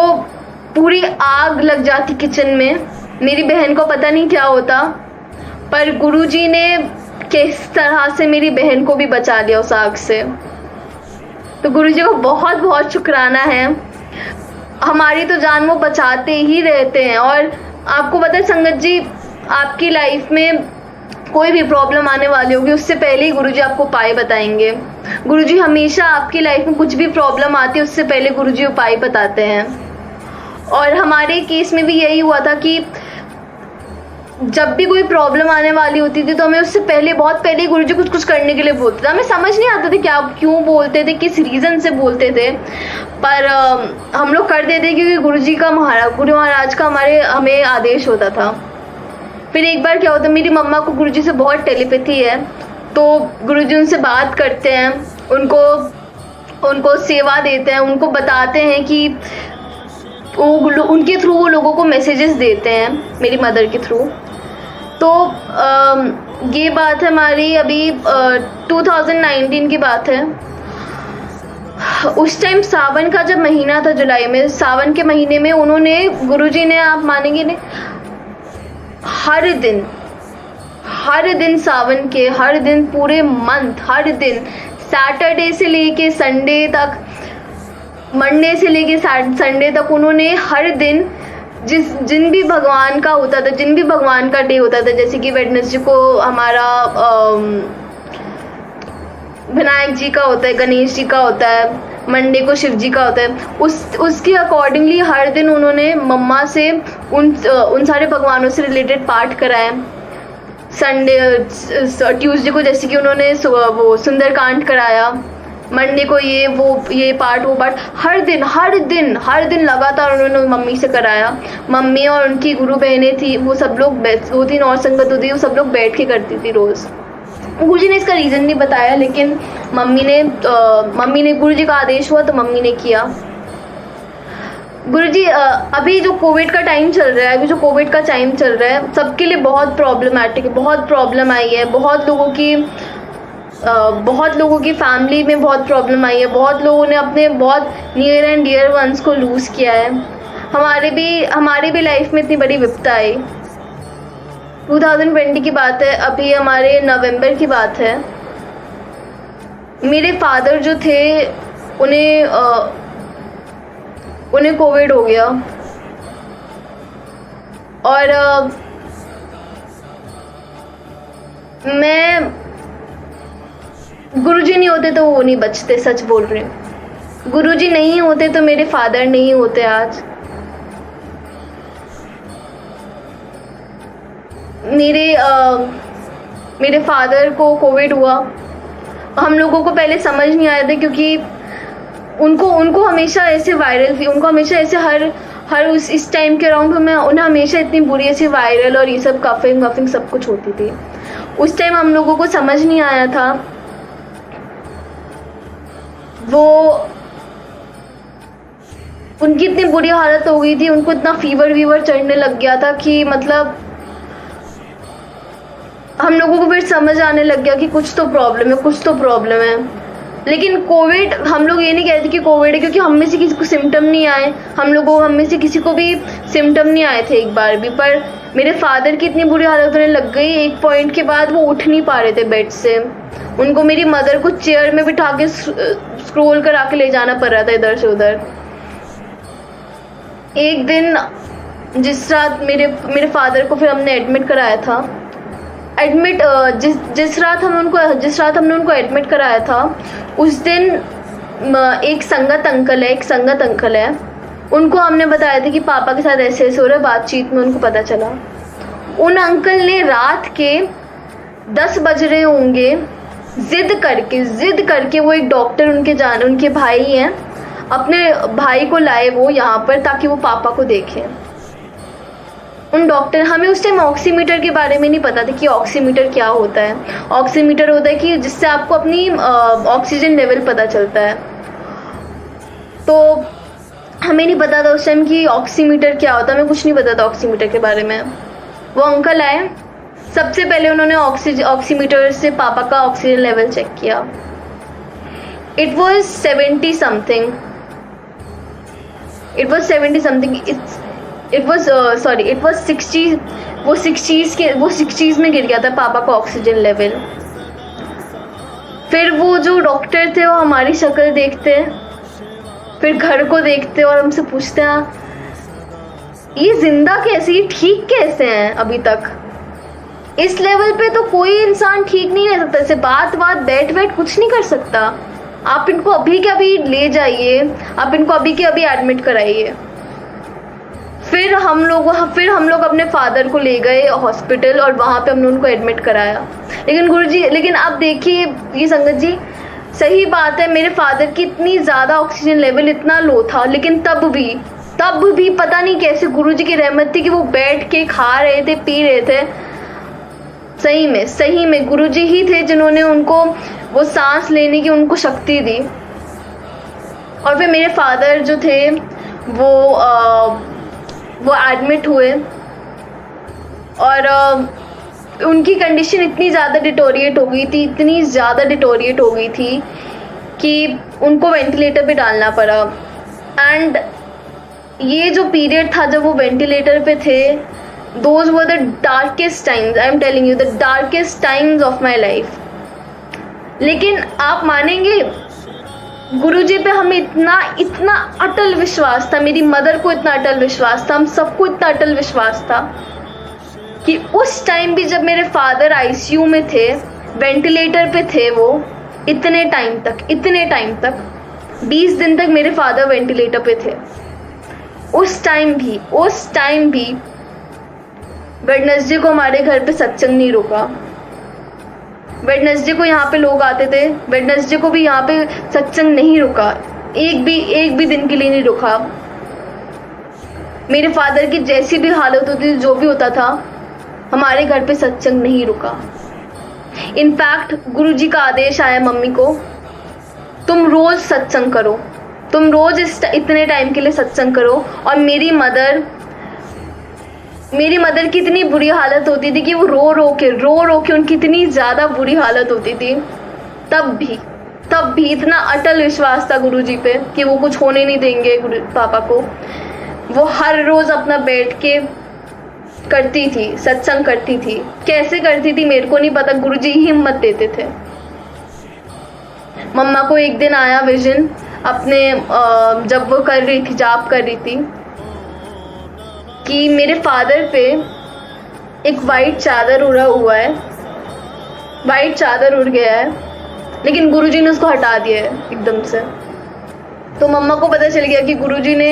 पूरी आग लग जाती किचन में, मेरी बहन को पता नहीं क्या होता, पर गुरुजी ने किस तरह से मेरी बहन को भी बचा लिया उस आग से। तो गुरुजी को बहुत बहुत शुक्राना है। हमारी तो जान वो बचाते ही रहते हैं। और आपको पता है संगत जी, आपकी लाइफ में कोई भी प्रॉब्लम आने वाली होगी उससे पहले ही गुरुजी आपको उपाय बताएंगे। गुरुजी हमेशा आपकी लाइफ में कुछ भी प्रॉब्लम आती है उससे पहले गुरुजी उपाय बताते हैं। और हमारे केस में भी यही हुआ था कि जब भी कोई प्रॉब्लम आने वाली होती थी तो हमें उससे पहले, बहुत पहले गुरुजी कुछ करने के लिए बोलते थे। हमें समझ नहीं आता था क्यों बोलते थे, किस रीज़न से बोलते थे, पर हम लोग कर देते क्योंकि गुरु महाराज का हमें आदेश होता था। फिर एक बार क्या होता, मेरी मम्मा को गुरुजी से बहुत टेलीपैथी है, तो गुरुजी उनसे बात करते हैं, उनको सेवा देते हैं, उनको बताते हैं कि उनके थ्रू वो लोगों को मैसेजेस देते हैं, मेरी मदर के थ्रू। तो ये बात है हमारी अभी 2019 की बात है। उस टाइम सावन का जब महीना था, जुलाई में, सावन के महीने में उन्होंने, गुरुजी ने, आप मानेंगे नहीं, हर दिन सावन के, हर दिन पूरे मंथ, हर दिन सैटरडे से लेके संडे तक, मंडे से लेके संडे तक उन्होंने हर दिन जिन भी भगवान का होता था, जिन भी भगवान का डे होता था, जैसे कि वेडनेसडे को हमारा विनायक जी का होता है, गणेश जी का होता है, मंडे को शिव जी का होता है, उसके अकॉर्डिंगली हर दिन उन्होंने मम्मा से उन सारे भगवानों से रिलेटेड पाठ कराए। संडे ट्यूसडे को जैसे कि उन्होंने वो सुंदरकांड कराया, मंडे को ये पार्ट वो पार्ट, हर दिन लगातार उन्होंने मम्मी से कराया। मम्मी और उनकी गुरु बहनें थी, वो सब लोग 2-3 और संगत होती, वो सब लोग बैठ के करती थी रोज़। गुरुजी ने इसका रीज़न नहीं बताया, लेकिन मम्मी ने गुरुजी का आदेश हुआ तो मम्मी ने किया। गुरुजी, अभी जो कोविड का टाइम चल रहा है, सबके लिए बहुत प्रॉब्लमैटिक है, बहुत प्रॉब्लम आई है, बहुत लोगों की फैमिली में बहुत प्रॉब्लम आई है, बहुत लोगों ने अपने बहुत नियर एंड डियर वंस को लूज़ किया है। हमारे भी लाइफ में इतनी बड़ी विपदा आई। 2020 की बात है, अभी हमारे नवंबर की बात है। मेरे फादर जो थे, उन्हें कोविड हो गया, और गुरुजी नहीं होते तो वो नहीं बचते, सच बोल रही हूँ। गुरुजी नहीं होते तो मेरे फादर नहीं होते आज। मेरे फादर को कोविड हुआ। हम लोगों को पहले समझ नहीं आया था, क्योंकि उनको हमेशा ऐसे वायरल थी, उनको हमेशा ऐसे हर इस टाइम के अराउंड उन्हें हमेशा इतनी बुरी ऐसी वायरल और ये सब कफिंग सब कुछ होती थी। उस टाइम हम लोगों को समझ नहीं आया था। उनकी इतनी बुरी हालत हो गई थी, उनको इतना फीवर चढ़ने लग गया था कि मतलब हम लोगों को फिर समझ आने लग गया कि कुछ तो प्रॉब्लम है। लेकिन कोविड, हम लोग ये नहीं कहते कि कोविड है, क्योंकि हम में से किसी को सिम्टम नहीं आए, हम में से किसी को भी सिम्टम नहीं आए थे एक बार भी। पर मेरे फादर की इतनी बुरी हालत होने लग गई, एक पॉइंट के बाद वो उठ नहीं पा रहे थे बेड से। उनको मेरी मदर को चेयर में बिठा के स्क्रोल करा के ले जाना पड़ रहा था इधर से उधर। एक दिन जिस रात मेरे फादर को फिर हमने एडमिट कराया था, जिस रात हमने उनको एडमिट कराया था, उस दिन एक संगत अंकल है, उनको हमने बताया था कि पापा के साथ ऐसे हो रहा है। बातचीत में उनको पता चला, उन अंकल ने रात के 10 बज रहे होंगे, जिद करके वो एक डॉक्टर, उनके भाई हैं, अपने भाई को लाए वो यहाँ पर, ताकि वो पापा को देखें। उन डॉक्टर, हमें उस टाइम ऑक्सीमीटर के बारे में नहीं पता था कि ऑक्सीमीटर क्या होता है। ऑक्सीमीटर होता है कि जिससे आपको अपनी ऑक्सीजन लेवल पता चलता है। तो हमें नहीं पता था उस टाइम कि ऑक्सीमीटर क्या होता है, हमें कुछ नहीं पता था ऑक्सीमीटर के बारे में। वो अंकल आए, सबसे पहले उन्होंने ऑक्सीमीटर से पापा का ऑक्सीजन लेवल चेक किया। It was 70 something, it was 60। वो 60s में गिर गया था पापा का ऑक्सीजन लेवल। फिर वो जो डॉक्टर थे, वो हमारी शक्ल देखते, फिर घर को देखते और हमसे पूछते हैं, ये जिंदा कैसे, ये ठीक कैसे हैं अभी तक? इस लेवल पे तो कोई इंसान ठीक नहीं रह सकता, ऐसे बात बैठ कुछ नहीं कर सकता। आप इनको अभी के अभी ले जाइए, आप इनको अभी के अभी एडमिट कराइए। फिर हम लोग अपने फादर को ले गए हॉस्पिटल, और वहाँ पे हमने उनको एडमिट कराया। लेकिन अब देखिए ये संगत जी, सही बात है, मेरे फादर की इतनी ज़्यादा ऑक्सीजन लेवल इतना लो था, लेकिन तब भी पता नहीं कैसे गुरुजी की रहमत थी कि वो बैठ के खा रहे थे, पी रहे थे। सही में गुरुजी ही थे जिन्होंने उनको वो सांस लेने की उनको शक्ति दी। और फिर मेरे फादर जो थे वो एडमिट हुए, और उनकी कंडीशन इतनी ज़्यादा डिटोरिएट हो गई थी, इतनी ज़्यादा डिटोरिएट हो गई थी कि उनको वेंटिलेटर पे डालना पड़ा। एंड ये जो पीरियड था जब वो वेंटिलेटर पे थे, those were the darkest times, I am telling you, the darkest times of my life. लेकिन आप मानेंगे, गुरुजी पे हमें इतना इतना अटल विश्वास था, मेरी मदर को इतना अटल विश्वास था, हम सबको इतना अटल विश्वास था कि उस टाइम भी जब मेरे फादर आईसीयू में थे, वेंटिलेटर पे थे वो, इतने टाइम तक 20 दिन तक मेरे फादर वेंटिलेटर पे थे। उस टाइम भी वेडनेसडे को हमारे घर पे सत्संग नहीं रुका। वेडनेसडे को यहाँ पे लोग आते थे, वेडनेसडे को भी यहाँ पे सत्संग नहीं रुका, एक भी दिन के लिए नहीं रुका। मेरे फादर की जैसी भी हालत होती थी, जो भी होता था, हमारे घर पे सत्संग नहीं रुका। इनफैक्ट गुरुजी का आदेश आया मम्मी को, तुम रोज सत्संग करो, तुम रोज इतने टाइम के लिए सत्संग करो। और मेरी मदर की इतनी बुरी हालत होती थी कि वो रो रो के उनकी इतनी ज़्यादा बुरी हालत होती थी, तब भी इतना अटल विश्वास था गुरुजी पे कि वो कुछ होने नहीं देंगे पापा को। वो हर रोज़ अपना बैठ के करती थी, सत्संग करती थी। कैसे करती थी मेरे को नहीं पता, गुरुजी ही हिम्मत देते थे। मम्मा को एक दिन आया विजन अपने जब वो कर रही थी, जाप कर रही थी, कि मेरे फादर पे एक वाइट चादर उड़ा हुआ है, वाइट चादर उड़ गया है, लेकिन गुरुजी ने उसको हटा दिया है एकदम से। तो मम्मा को पता चल गया कि गुरुजी ने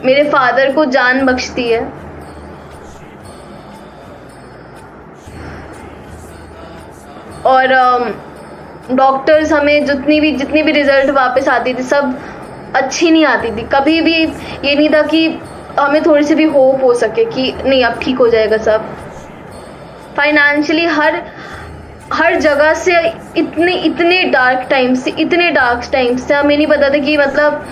मेरे फादर को जान बख्श दी है। और डॉक्टर्स हमें जितनी भी रिजल्ट वापस आती थी, सब अच्छी नहीं आती थी। कभी भी ये नहीं था कि हमें थोड़ी सी भी होप हो सके कि नहीं अब ठीक हो जाएगा सब। फाइनेंशियली हर जगह से इतने डार्क टाइम्स से हमें नहीं पता था कि मतलब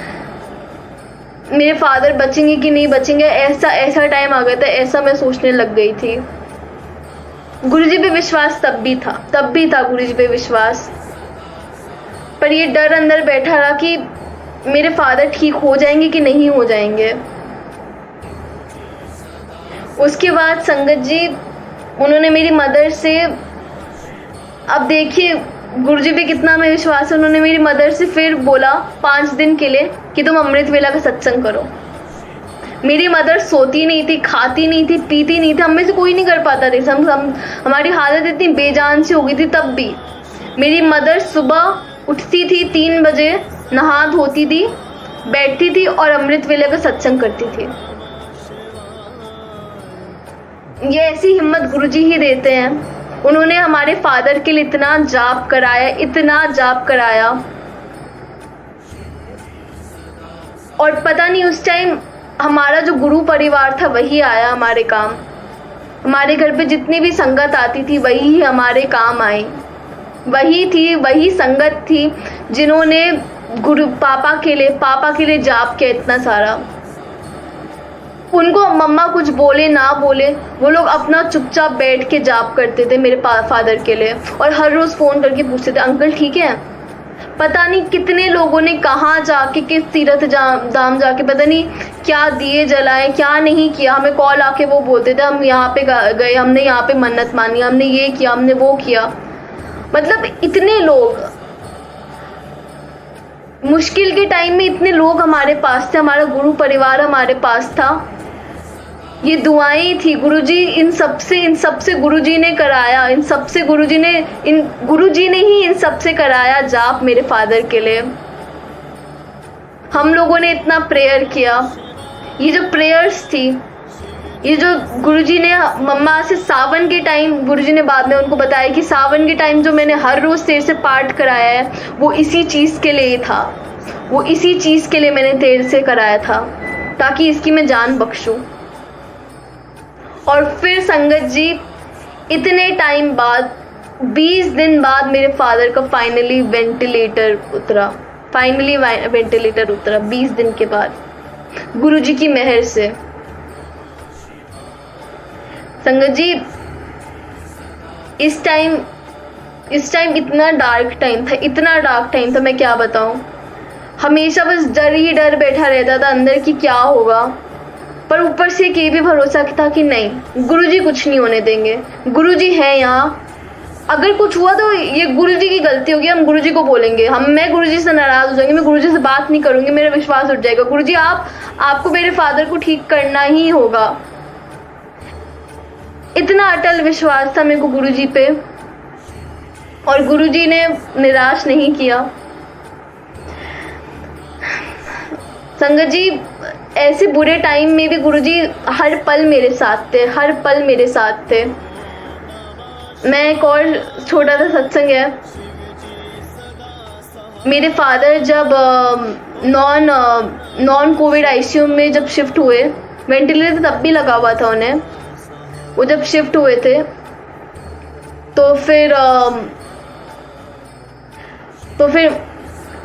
मेरे फादर बचेंगे कि नहीं बचेंगे। ऐसा टाइम आ गया था, ऐसा मैं सोचने लग गई थी। गुरुजी पे विश्वास तब भी था गुरुजी पे विश्वास, पर ये डर अंदर बैठा रहा कि मेरे फादर ठीक हो जाएंगे कि नहीं हो जाएंगे। उसके बाद संगत जी, उन्होंने मेरी मदर से, अब देखिए गुरुजी पे कितना हमें विश्वास है, उन्होंने मेरी मदर से फिर बोला 5 दिन के लिए कि तुम अमृत वेला का सत्संग करो। मेरी मदर सोती नहीं थी, खाती नहीं थी, पीती नहीं थी, हम में से कोई नहीं कर पाता थे। हमारी हालत इतनी बेजान सी हो गई थी। तब भी मेरी मदर सुबह उठती थी 3 बजे, नहा धोती थी, बैठती थी और अमृत वेला का सत्संग करती थी। ये ऐसी हिम्मत गुरुजी ही देते हैं। उन्होंने हमारे फादर के लिए इतना जाप कराया, और पता नहीं उस टाइम हमारा जो गुरु परिवार था वही आया हमारे काम। हमारे घर पे जितनी भी संगत आती थी वही हमारे काम आई। वही संगत थी जिन्होंने पापा के लिए जाप किया इतना सारा। उनको मम्मा कुछ बोले ना बोले, वो लोग अपना चुपचाप बैठ के जाप करते थे मेरे फादर के लिए, और हर रोज़ फ़ोन करके पूछते थे अंकल ठीक है। पता नहीं कितने लोगों ने कहाँ जाके, किस तीर्थ धाम जाके, पता नहीं क्या दिए जलाए, क्या नहीं किया। हमें कॉल आके वो बोलते थे हम यहाँ पे गए, हमने यहाँ पे मन्नत मानी, हमने ये किया, हमने वो किया। मतलब इतने लोग, मुश्किल के टाइम में इतने लोग हमारे पास थे, हमारा गुरु परिवार हमारे पास था। ये दुआएं थी गुरुजी, इन सबसे गुरुजी ने कराया, गुरुजी ने ही इन सबसे कराया जाप मेरे फादर के लिए। हम लोगों ने इतना प्रेयर किया। ये जो प्रेयर्स थी, ये जो गुरुजी ने मम्मा से सावन के टाइम, गुरुजी ने बाद में उनको बताया कि सावन के टाइम जो मैंने हर रोज़ तेरे से पाठ कराया है वो इसी चीज़ के लिए था, वो इसी चीज़ के लिए मैंने तेरे से कराया था, ताकि इसकी मैं जान बख्शूं। और फिर संगत जी, इतने टाइम बाद 20 दिन बाद मेरे फादर का फाइनली वेंटिलेटर उतरा 20 दिन के बाद, गुरुजी की मेहर से। संगत जी, इस टाइम इतना डार्क टाइम था, मैं क्या बताऊं। हमेशा बस डर ही डर बैठा रहता था अंदर कि क्या होगा, पर ऊपर से ये भी भरोसा था कि नहीं, गुरुजी कुछ नहीं होने देंगे, गुरुजी है यहाँ। अगर कुछ हुआ तो ये गुरुजी की गलती होगी, हम गुरुजी को बोलेंगे, मैं गुरुजी से नाराज हो जाऊंगी, मैं गुरुजी से बात नहीं करूंगी, मेरा विश्वास उठ जाएगा। गुरुजी आपको मेरे फादर को ठीक करना ही होगा। इतना अटल विश्वास था मेरे को गुरुजी पे, और गुरुजी ने निराश नहीं किया। संगत जी, ऐसे बुरे टाइम में भी गुरुजी हर पल मेरे साथ थे। मैं एक और छोटा सा सत्संग है। मेरे फादर जब नॉन कोविड आईसीयू में जब शिफ्ट हुए, वेंटिलेटर तब भी लगा हुआ था उन्हें, वो जब शिफ्ट हुए थे तो फिर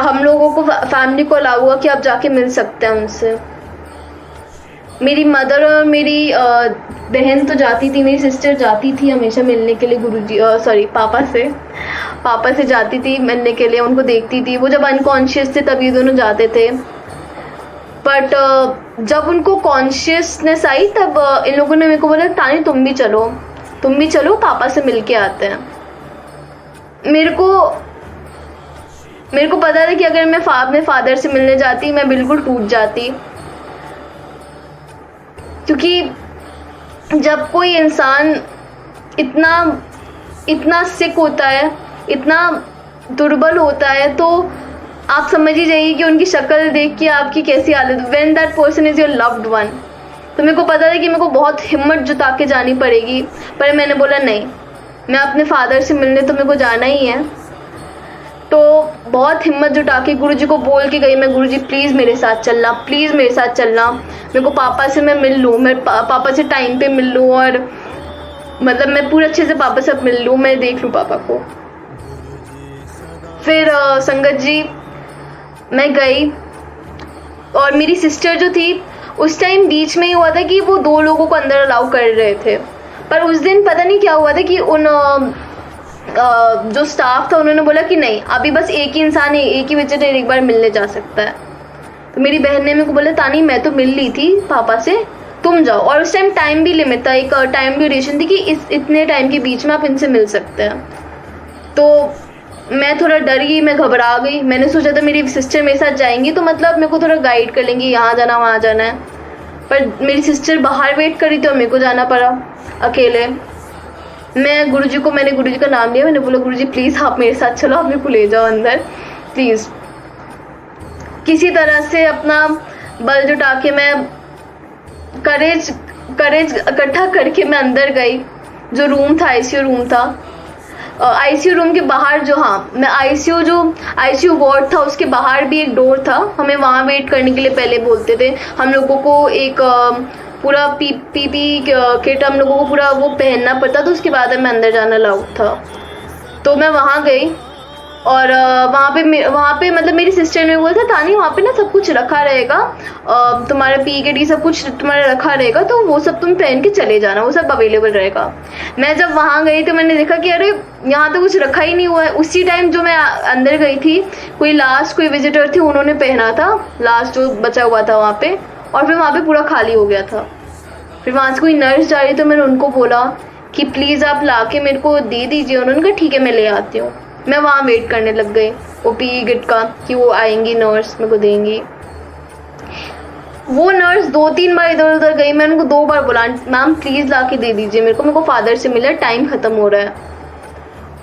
हम लोगों को, फैमिली को अलाउ हुआ कि आप जाके मिल सकते हैं उनसे। मेरी मदर और मेरी बहन तो जाती थी, मेरी सिस्टर जाती थी हमेशा मिलने के लिए पापा से जाती थी मिलने के लिए, उनको देखती थी। वो जब अनकॉन्शियस थे तब ये दोनों जाते थे, बट जब उनको कॉन्शियसनेस आई तब इन लोगों ने मेरे को बोला, तानी तुम भी चलो, पापा से मिल के आते हैं। मेरे को पता था कि अगर मैं अपने फादर से मिलने जाती मैं बिल्कुल टूट जाती, क्योंकि जब कोई इंसान इतना सिक होता है, इतना दुर्बल होता है, तो आप समझ ही जाइए कि उनकी शक्ल देख के आपकी कैसी हालत, when that person is your loved one. तो मेरे को पता था कि मेरे को बहुत हिम्मत जुटा के जानी पड़ेगी, पर मैंने बोला नहीं, मैं अपने फादर से मिलने तो मेरे को जाना ही है। तो बहुत हिम्मत जुटा के गुरुजी को बोल के गई मैं, गुरुजी प्लीज़ मेरे साथ चलना, मेरे को पापा से मैं मिल लूँ, मैं पापा से टाइम पे मिल लूँ, और मतलब मैं पूरे अच्छे से पापा से मिल लूँ, मैं देख लूँ पापा को। फिर संगत जी मैं गई, और मेरी सिस्टर जो थी उस टाइम बीच में ही हुआ था कि वो 2 लोगों को अंदर अलाउ कर रहे थे, पर उस दिन पता नहीं क्या हुआ था कि उन जो स्टाफ था उन्होंने बोला कि नहीं, अभी बस एक ही इंसान है, एक ही विजिटर एक बार मिलने जा सकता है। तो मेरी बहन ने मेरे को बोला, तानी मैं तो मिल ली थी पापा से, तुम जाओ। और उस टाइम टाइम भी लिमिट था, एक टाइम ड्यूरेशन थी कि इतने टाइम के बीच में आप इनसे मिल सकते हैं। तो मैं थोड़ा डर गई, मैं घबरा गई। मैंने सोचा था मेरी सिस्टर मेरे साथ जाएंगी तो मतलब मेरे को थोड़ा गाइड कर लेंगी, यहाँ जाना वहाँ जाना है, पर मेरी सिस्टर बाहर वेट करी तो मेरे को जाना पड़ा अकेले। मैंने गुरुजी का नाम लिया, मैंने बोला गुरुजी प्लीज़ आप मेरे साथ चलो, आप मेरे को ले जाओ अंदर प्लीज़। किसी तरह से अपना बल जुटा के मैं करेज इकट्ठा करके मैं अंदर गई। जो रूम था आईसीयू रूम था, आईसीयू रूम के बाहर मैं आईसीयू वार्ड था उसके बाहर भी एक डोर था, हमें वहाँ वेट करने के लिए पहले बोलते थे। हम लोगों को एक पूरा पीपी किट हम लोगों को पूरा वो पहनना पड़ता, तो उसके बाद में अंदर जाना अलाउड था। तो मैं वहाँ गई, और वहाँ पे मतलब मेरी सिस्टर ने बोला था, तानी वहाँ पे ना सब कुछ रखा रहेगा, तुम्हारा पी के टी सब कुछ तुम्हारा रखा रहेगा, तो वो सब तुम पहन के चले जाना, वो सब अवेलेबल रहेगा। मैं जब वहाँ गई तो मैंने देखा कि अरे यहाँ तो कुछ रखा ही नहीं हुआ है। उसी टाइम जो मैं अंदर गई थी, कोई विजिटर थी, उन्होंने पहना था लास्ट जो बचा हुआ था वहाँ पे, और फिर वहाँ पे पूरा खाली हो गया था। फिर वहाँ से कोई नर्स जा रही, तो मैंने उनको बोला कि प्लीज़ आप ला के मेरे को दे दीजिए। उन्होंने कहा ठीक है मैं ले आती हूँ। मैं वहाँ वेट करने लग गई वो पी किट का कि वो आएंगी नर्स मेरे को देंगी। वो नर्स 2-3 बार इधर उधर गई, मैं उनको 2 बार बोला मैम प्लीज़ ला के दे दीजिए मेरे को फादर से मिला, टाइम ख़त्म हो रहा है।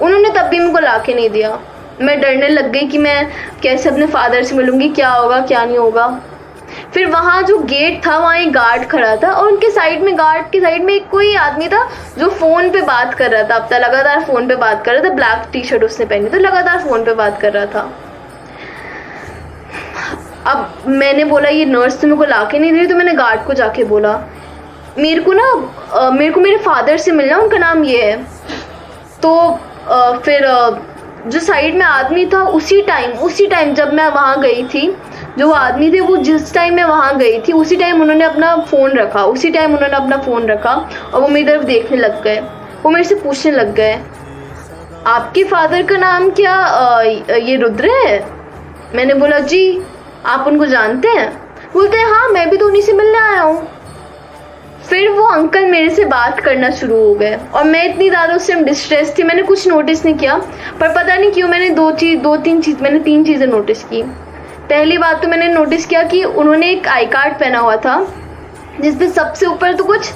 उन्होंने तब भी मेरे को ला के नहीं दिया। मैं डरने लग गई कि मैं कैसे अपने फादर से मिलूँगी, क्या होगा क्या नहीं होगा। फिर वहाँ जो गेट था वहाँ एक गार्ड खड़ा था, और उनके गार्ड के साइड में एक कोई आदमी था जो फ़ोन पे बात कर रहा था। अब तक लगातार फ़ोन पे बात कर रहा था, ब्लैक टी शर्ट उसने पहनी, तो लगातार फ़ोन पे बात कर रहा था। अब मैंने बोला ये नर्स तो मेरे को ला के नहीं दे रही, तो मैंने गार्ड को जाके बोला मेरे को मेरे फादर से मिलना, उनका नाम ये है। तो फिर जो साइड में आदमी था उसी टाइम जब मैं वहाँ गई थी, जो आदमी थे वो जिस टाइम मैं वहाँ गई थी उसी टाइम उन्होंने अपना फ़ोन रखा, और वो मेरी तरफ देखने लग गए। वो मेरे से पूछने लग गए आपके फादर का नाम क्या ये रुद्र है? मैंने बोला जी, आप उनको जानते हैं? बोलते हैं हाँ, मैं भी तो उन्हीं से मिलने आया हूँ। फिर वो अंकल मेरे से बात करना शुरू हो गए और मैं इतनी ज़्यादा उस टाइम डिस्ट्रेस थी, मैंने कुछ नोटिस नहीं किया, पर पता नहीं क्यों मैंने मैंने तीन चीज़ें नोटिस की। पहली बात तो मैंने नोटिस किया कि उन्होंने एक आई कार्ड पहना हुआ था जिसपे सबसे ऊपर तो कुछ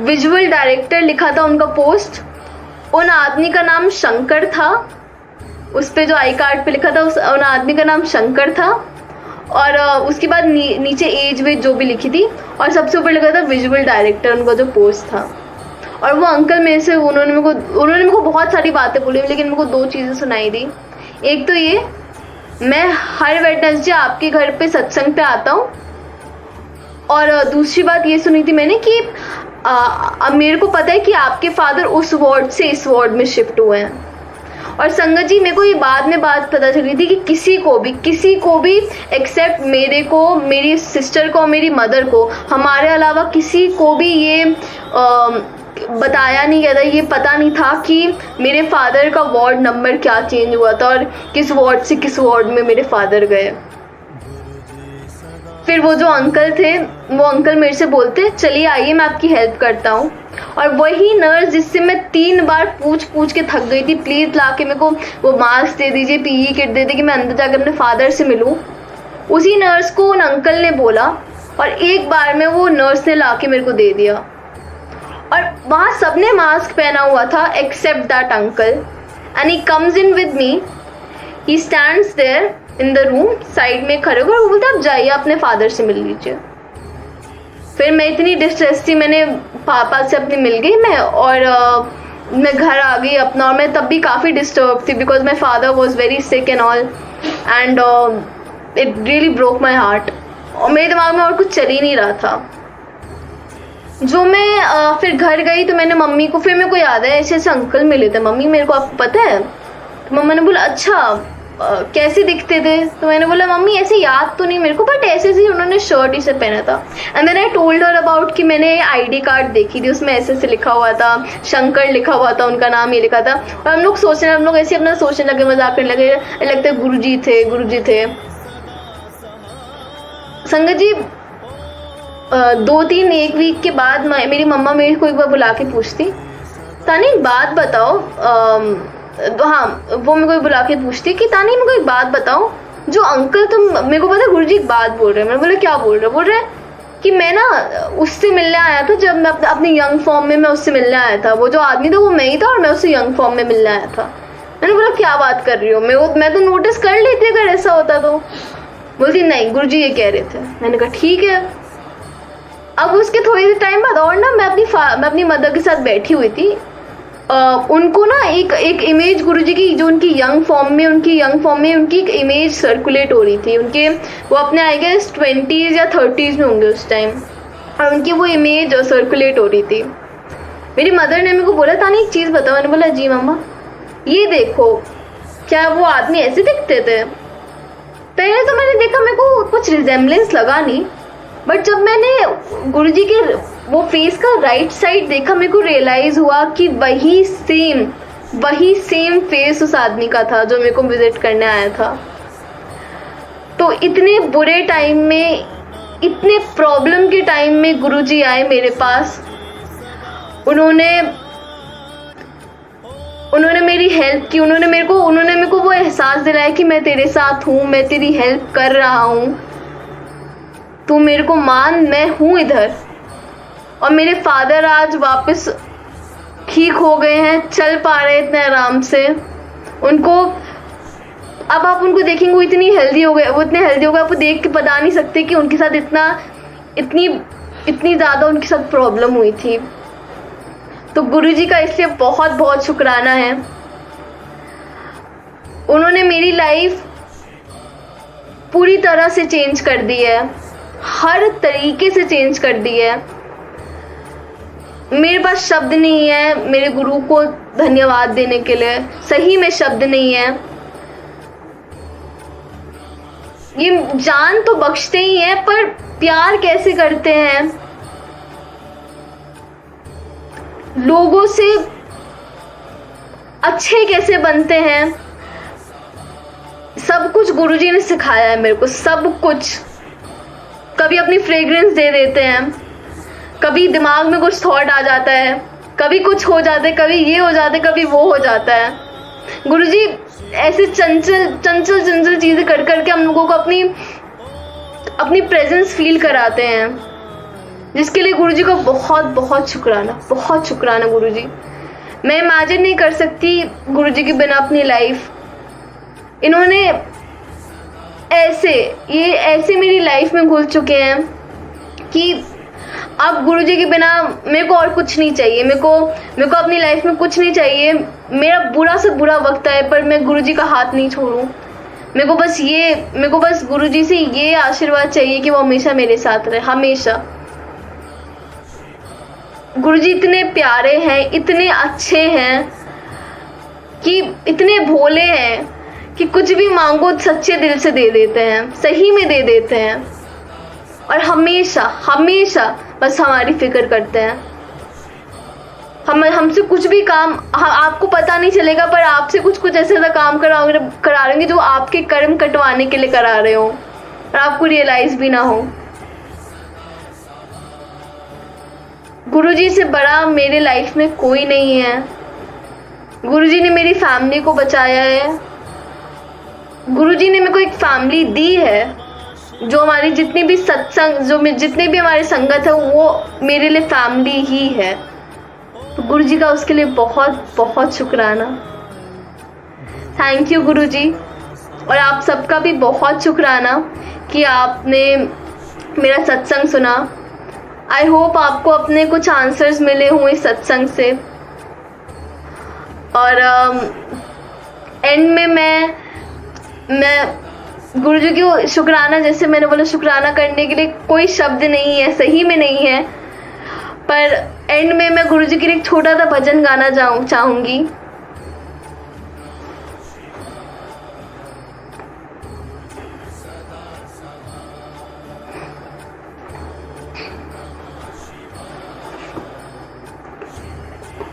विजुअल डायरेक्टर लिखा था उनका पोस्ट। उन आदमी का नाम शंकर था, उस पे जो आई कार्ड पे लिखा था उन आदमी का नाम शंकर था। और उसके बाद नीचे एज वेज जो भी लिखी थी और सबसे ऊपर लिखा था विजुअल डायरेक्टर, उनका जो पोस्ट था। और वो अंकल मेरे से उन्होंने मेरे को बहुत सारी बातें बोली, लेकिन मेरे को दो चीज़ें सुनाई दी। एक तो ये, मैं हर वेडनेसडे आपके घर पे सत्संग पे आता हूँ, और दूसरी बात ये सुनी थी मैंने कि अब मेरे को पता है कि आपके फादर उस वार्ड से इस वार्ड में शिफ्ट हुए हैं। और संगत जी, मेरे को ये बाद में बात पता चली थी कि किसी को भी एक्सेप्ट मेरे को, मेरी सिस्टर को, मेरी मदर को, हमारे अलावा किसी को भी ये बताया नहीं गया था, ये पता नहीं था कि मेरे फादर का वार्ड नंबर क्या चेंज हुआ था और किस वार्ड से किस वार्ड में मेरे फादर गए। फिर वो जो अंकल थे, वो अंकल मेरे से बोलते चलिए आइए मैं आपकी हेल्प करता हूँ। और वही नर्स जिससे मैं 3 बार पूछ के थक गई थी, प्लीज़ ला के मेरे को वो मास्क दे दीजिए, पीई किट दे दीजिए कि मैं अंदर जाकर अपने फादर से मिलूँ, उसी नर्स को उन अंकल ने बोला और एक बार में वो नर्स ने ला के मेरे को दे दिया। और वहाँ सबने मास्क पहना हुआ था except that uncle, and he comes in with me, he stands there in the room, side में खड़े होकर वो बोलते आप जाइए अपने फादर से मिल लीजिए। फिर मैं इतनी डिस्ट्रेस थी, मैंने पापा से अपनी मिल गई मैं, और मैं घर आ गई अपना। और मैं तब भी काफ़ी डिस्टर्ब थी because my father was very sick and all, and it really broke my heart. और मेरे दिमाग में और कुछ चल ही नहीं रहा था। जो मैं फिर घर गई तो मैंने मम्मी को, फिर मेरे को याद है ऐसे ऐसे अंकल मिले थे, मम्मी मेरे को आपको पता है? तो मम्मा ने बोला अच्छा कैसे दिखते थे? तो मैंने बोला मम्मी ऐसे याद तो नहीं मेरे को, बट ऐसे ऐसे उन्होंने शर्ट ही से पहना था। And then I told her about कि मैंने आईडी कार्ड देखी थी, उसमें ऐसे ऐसे लिखा हुआ था, शंकर लिखा हुआ था, उनका नाम ये लिखा था। और हम लोग ऐसे अपना सोचने लगे, मजाक करने लगे, लगता है गुरुजी थे। संगत जी, 2-3 एक वीक के बाद मेरी मम्मा मेरे को एक बार बुला के पूछती, तानी एक बात बताओ, हाँ वो मेरे को बुला के पूछती कि तानी मेरे को एक बात बताओ, जो अंकल तुम, मेरे को पता है गुरुजी एक बात बोल रहे हैं। मैंने बोला क्या बोल रहे हैं कि मैं ना उससे मिलने आया था, जब मैं अपने यंग फॉर्म में मैं उससे मिलने आया था, वो जो आदमी था वो मैं ही था और मैं उससे यंग फॉर्म में मिलने आया था। मैंने बोला क्या बात कर रही हो, मैं तो नोटिस कर लेती अगर ऐसा होता तो। बोलती नहीं गुरुजी ये कह रहे थे। मैंने कहा ठीक है। अब उसके थोड़ी देर टाइम बाद और ना मैं अपनी मदर के साथ बैठी हुई थी, उनको ना एक इमेज गुरुजी की, जो उनकी यंग फॉर्म में उनकी एक इमेज सर्कुलेट हो रही थी। उनके वो अपने आई गेस 20s या 30s में होंगे उस टाइम, और उनकी वो इमेज सर्कुलेट हो रही थी। मेरी मदर ने मेरे को बोला तानी एक चीज़ बताओ। मैंने बोला जी मम्मा। ये देखो क्या वो आदमी ऐसे दिखते थे? पहले तो मैंने देखा, मेरे को कुछ रिजेम्बलेंस लगा नहीं, बट जब मैंने गुरुजी के वो फेस का राइट साइड देखा, मेरे को रियलाइज हुआ कि वही सेम फेस उस आदमी का था जो मेरे को विजिट करने आया था। तो इतने बुरे टाइम में, इतने प्रॉब्लम के टाइम में गुरुजी आए मेरे पास। उन्होंने मेरी हेल्प की, उन्होंने मेरे को वो एहसास दिलाया कि मैं तेरे साथ हूँ, मैं तेरी हेल्प कर रहा हूँ, तू मेरे को मान, मैं हूँ इधर। और मेरे फादर आज वापस ठीक हो गए हैं, चल पा रहे इतने आराम से। उनको अब आप उनको देखेंगे वो इतने हेल्दी हो गए, आपको देख के बता नहीं सकते कि उनके साथ इतनी ज़्यादा उनके साथ प्रॉब्लम हुई थी। तो गुरुजी का इसलिए बहुत बहुत शुक्राना है। उन्होंने मेरी लाइफ पूरी तरह से चेंज कर दी है, हर तरीके से चेंज कर दी है। मेरे पास शब्द नहीं है मेरे गुरु को धन्यवाद देने के लिए, सही में शब्द नहीं है। ये जान तो बख्शते ही हैं, पर प्यार कैसे करते हैं लोगों से, अच्छे कैसे बनते हैं, सब कुछ गुरुजी ने सिखाया है मेरे को, सब कुछ। कभी अपनी फ्रेग्रेंस दे देते हैं, कभी दिमाग में कुछ थॉट आ जाता है, कभी कुछ हो जाता है, कभी ये हो जाता है, कभी वो हो जाता है। गुरुजी ऐसे चंचल चीज़ें कर करके हम लोगों को अपनी प्रेजेंस फील कराते हैं, जिसके लिए गुरुजी को बहुत बहुत शुक्राना गुरुजी। मैं इमेजिन नहीं कर सकती गुरुजी के बिना अपनी लाइफ। इन्होंने ऐसे मेरी लाइफ में घुल चुके हैं कि अब गुरुजी के बिना मेरे को और कुछ नहीं चाहिए। मेरे को अपनी लाइफ में कुछ नहीं चाहिए। मेरा बुरा से बुरा वक्त आए पर मैं गुरुजी का हाथ नहीं छोड़ूं। मेरे को बस गुरुजी से ये आशीर्वाद चाहिए कि वो हमेशा मेरे साथ रहे, हमेशा। गुरुजी इतने प्यारे हैं, इतने अच्छे हैं, कि इतने भोले हैं कि कुछ भी मांगो सच्चे दिल से दे देते हैं, सही में दे देते हैं, और हमेशा बस हमारी फिक्र करते हैं। हमसे कुछ भी काम आपको पता नहीं चलेगा, पर आपसे कुछ ऐसा काम करा रहे होंगे जो आपके कर्म कटवाने के लिए करा रहे हो और आपको रियलाइज भी ना हो। गुरुजी से बड़ा मेरे लाइफ में कोई नहीं है। गुरुजी ने मेरी फैमिली को बचाया है। गुरुजी ने मेरे को एक फैमिली दी है, जो हमारी जितनी भी जितने भी हमारे संगत है वो मेरे लिए फैमिली ही है। तो गुरुजी का उसके लिए बहुत बहुत शुक्राना। थैंक यू गुरुजी। और आप सबका भी बहुत शुक्राना कि आपने मेरा सत्संग सुना। आई होप आपको अपने कुछ आंसर्स मिले हों इस सत्संग से। और एंड में मैं गुरुजी को शुक्राना, जैसे मैंने बोला, शुक्राना करने के लिए कोई शब्द नहीं है, सही में नहीं है। पर एंड में मैं गुरुजी के लिए एक छोटा सा भजन गाना चाहूँगी।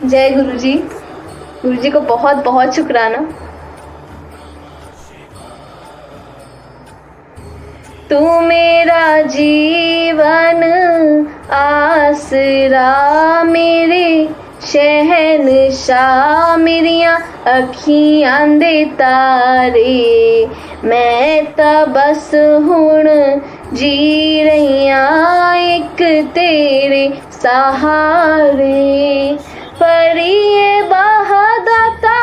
जय गुरुजी। गुरुजी को बहुत बहुत शुक्राना। तू मेरा जीवन आसरा, मेरे शहनशाह, मेरिया अखियां दे तारे। मैं तां बस हुण जी रहियां एक तेरे सहारे। परिए बहादाता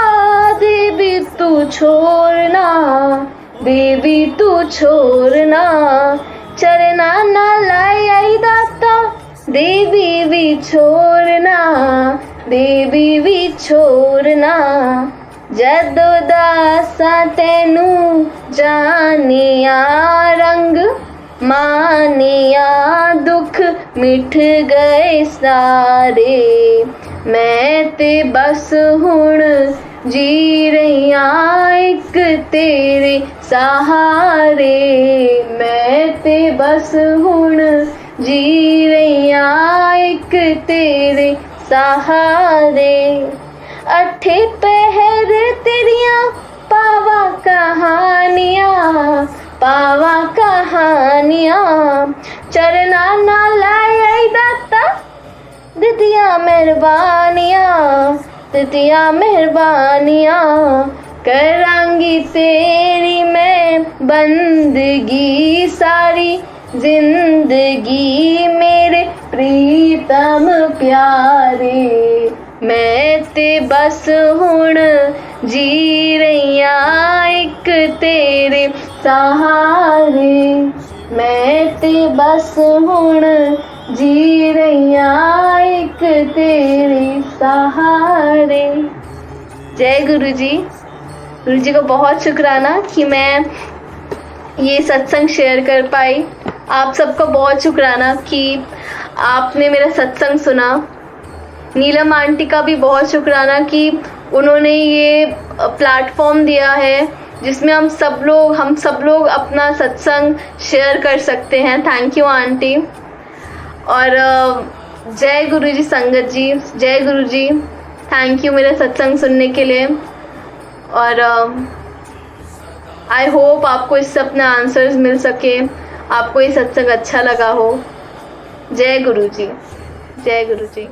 देवी तू छोड़ना, देवी तू छोड़ना। चरना ना लाई दाता देवी भी छोड़ना, देवी भी छोड़ना। जदों दासा तेनू जानिया, रंग मानिया, दुख मिट गए सारे। मैं ते बस हुण जी रहियां एक तेरे सहारे। मैं ते बस हुण जी रहियां एक तेरे सहारे। अठे पहर तेरियां पावा कहानियां, पावा कहानियां। चरना ना लाई दाता दितिया मेहरबानियां, दितिया मेहरबानियां। करांगी तेरी मैं बंदगी सारी जिंदगी, मेरे प्रीतम प्यारे। मैं ते बस हुण जी रहियां एक तेरे सहारे। मैं ते बस हुण जी रहियां एक तेरे सहारे। जय गुरुजी। गुरुजी को बहुत शुक्राना कि मैं ये सत्संग शेयर कर पाई। आप सबका बहुत शुक्राना कि आपने मेरा सत्संग सुना। नीलम आंटी का भी बहुत शुक्राना कि उन्होंने ये प्लेटफॉर्म दिया है जिसमें हम सब लोग अपना सत्संग शेयर कर सकते हैं। Thank you aunty. और जय गुरुजी संगत जी, जय गुरुजी। थैंक यू मेरा सत्संग सुनने के लिए। और आई होप आपको इससे अपने आंसर्स मिल सके, आपको ये सत्संग अच्छा लगा हो। जय गुरु जी, जय गुरु जी।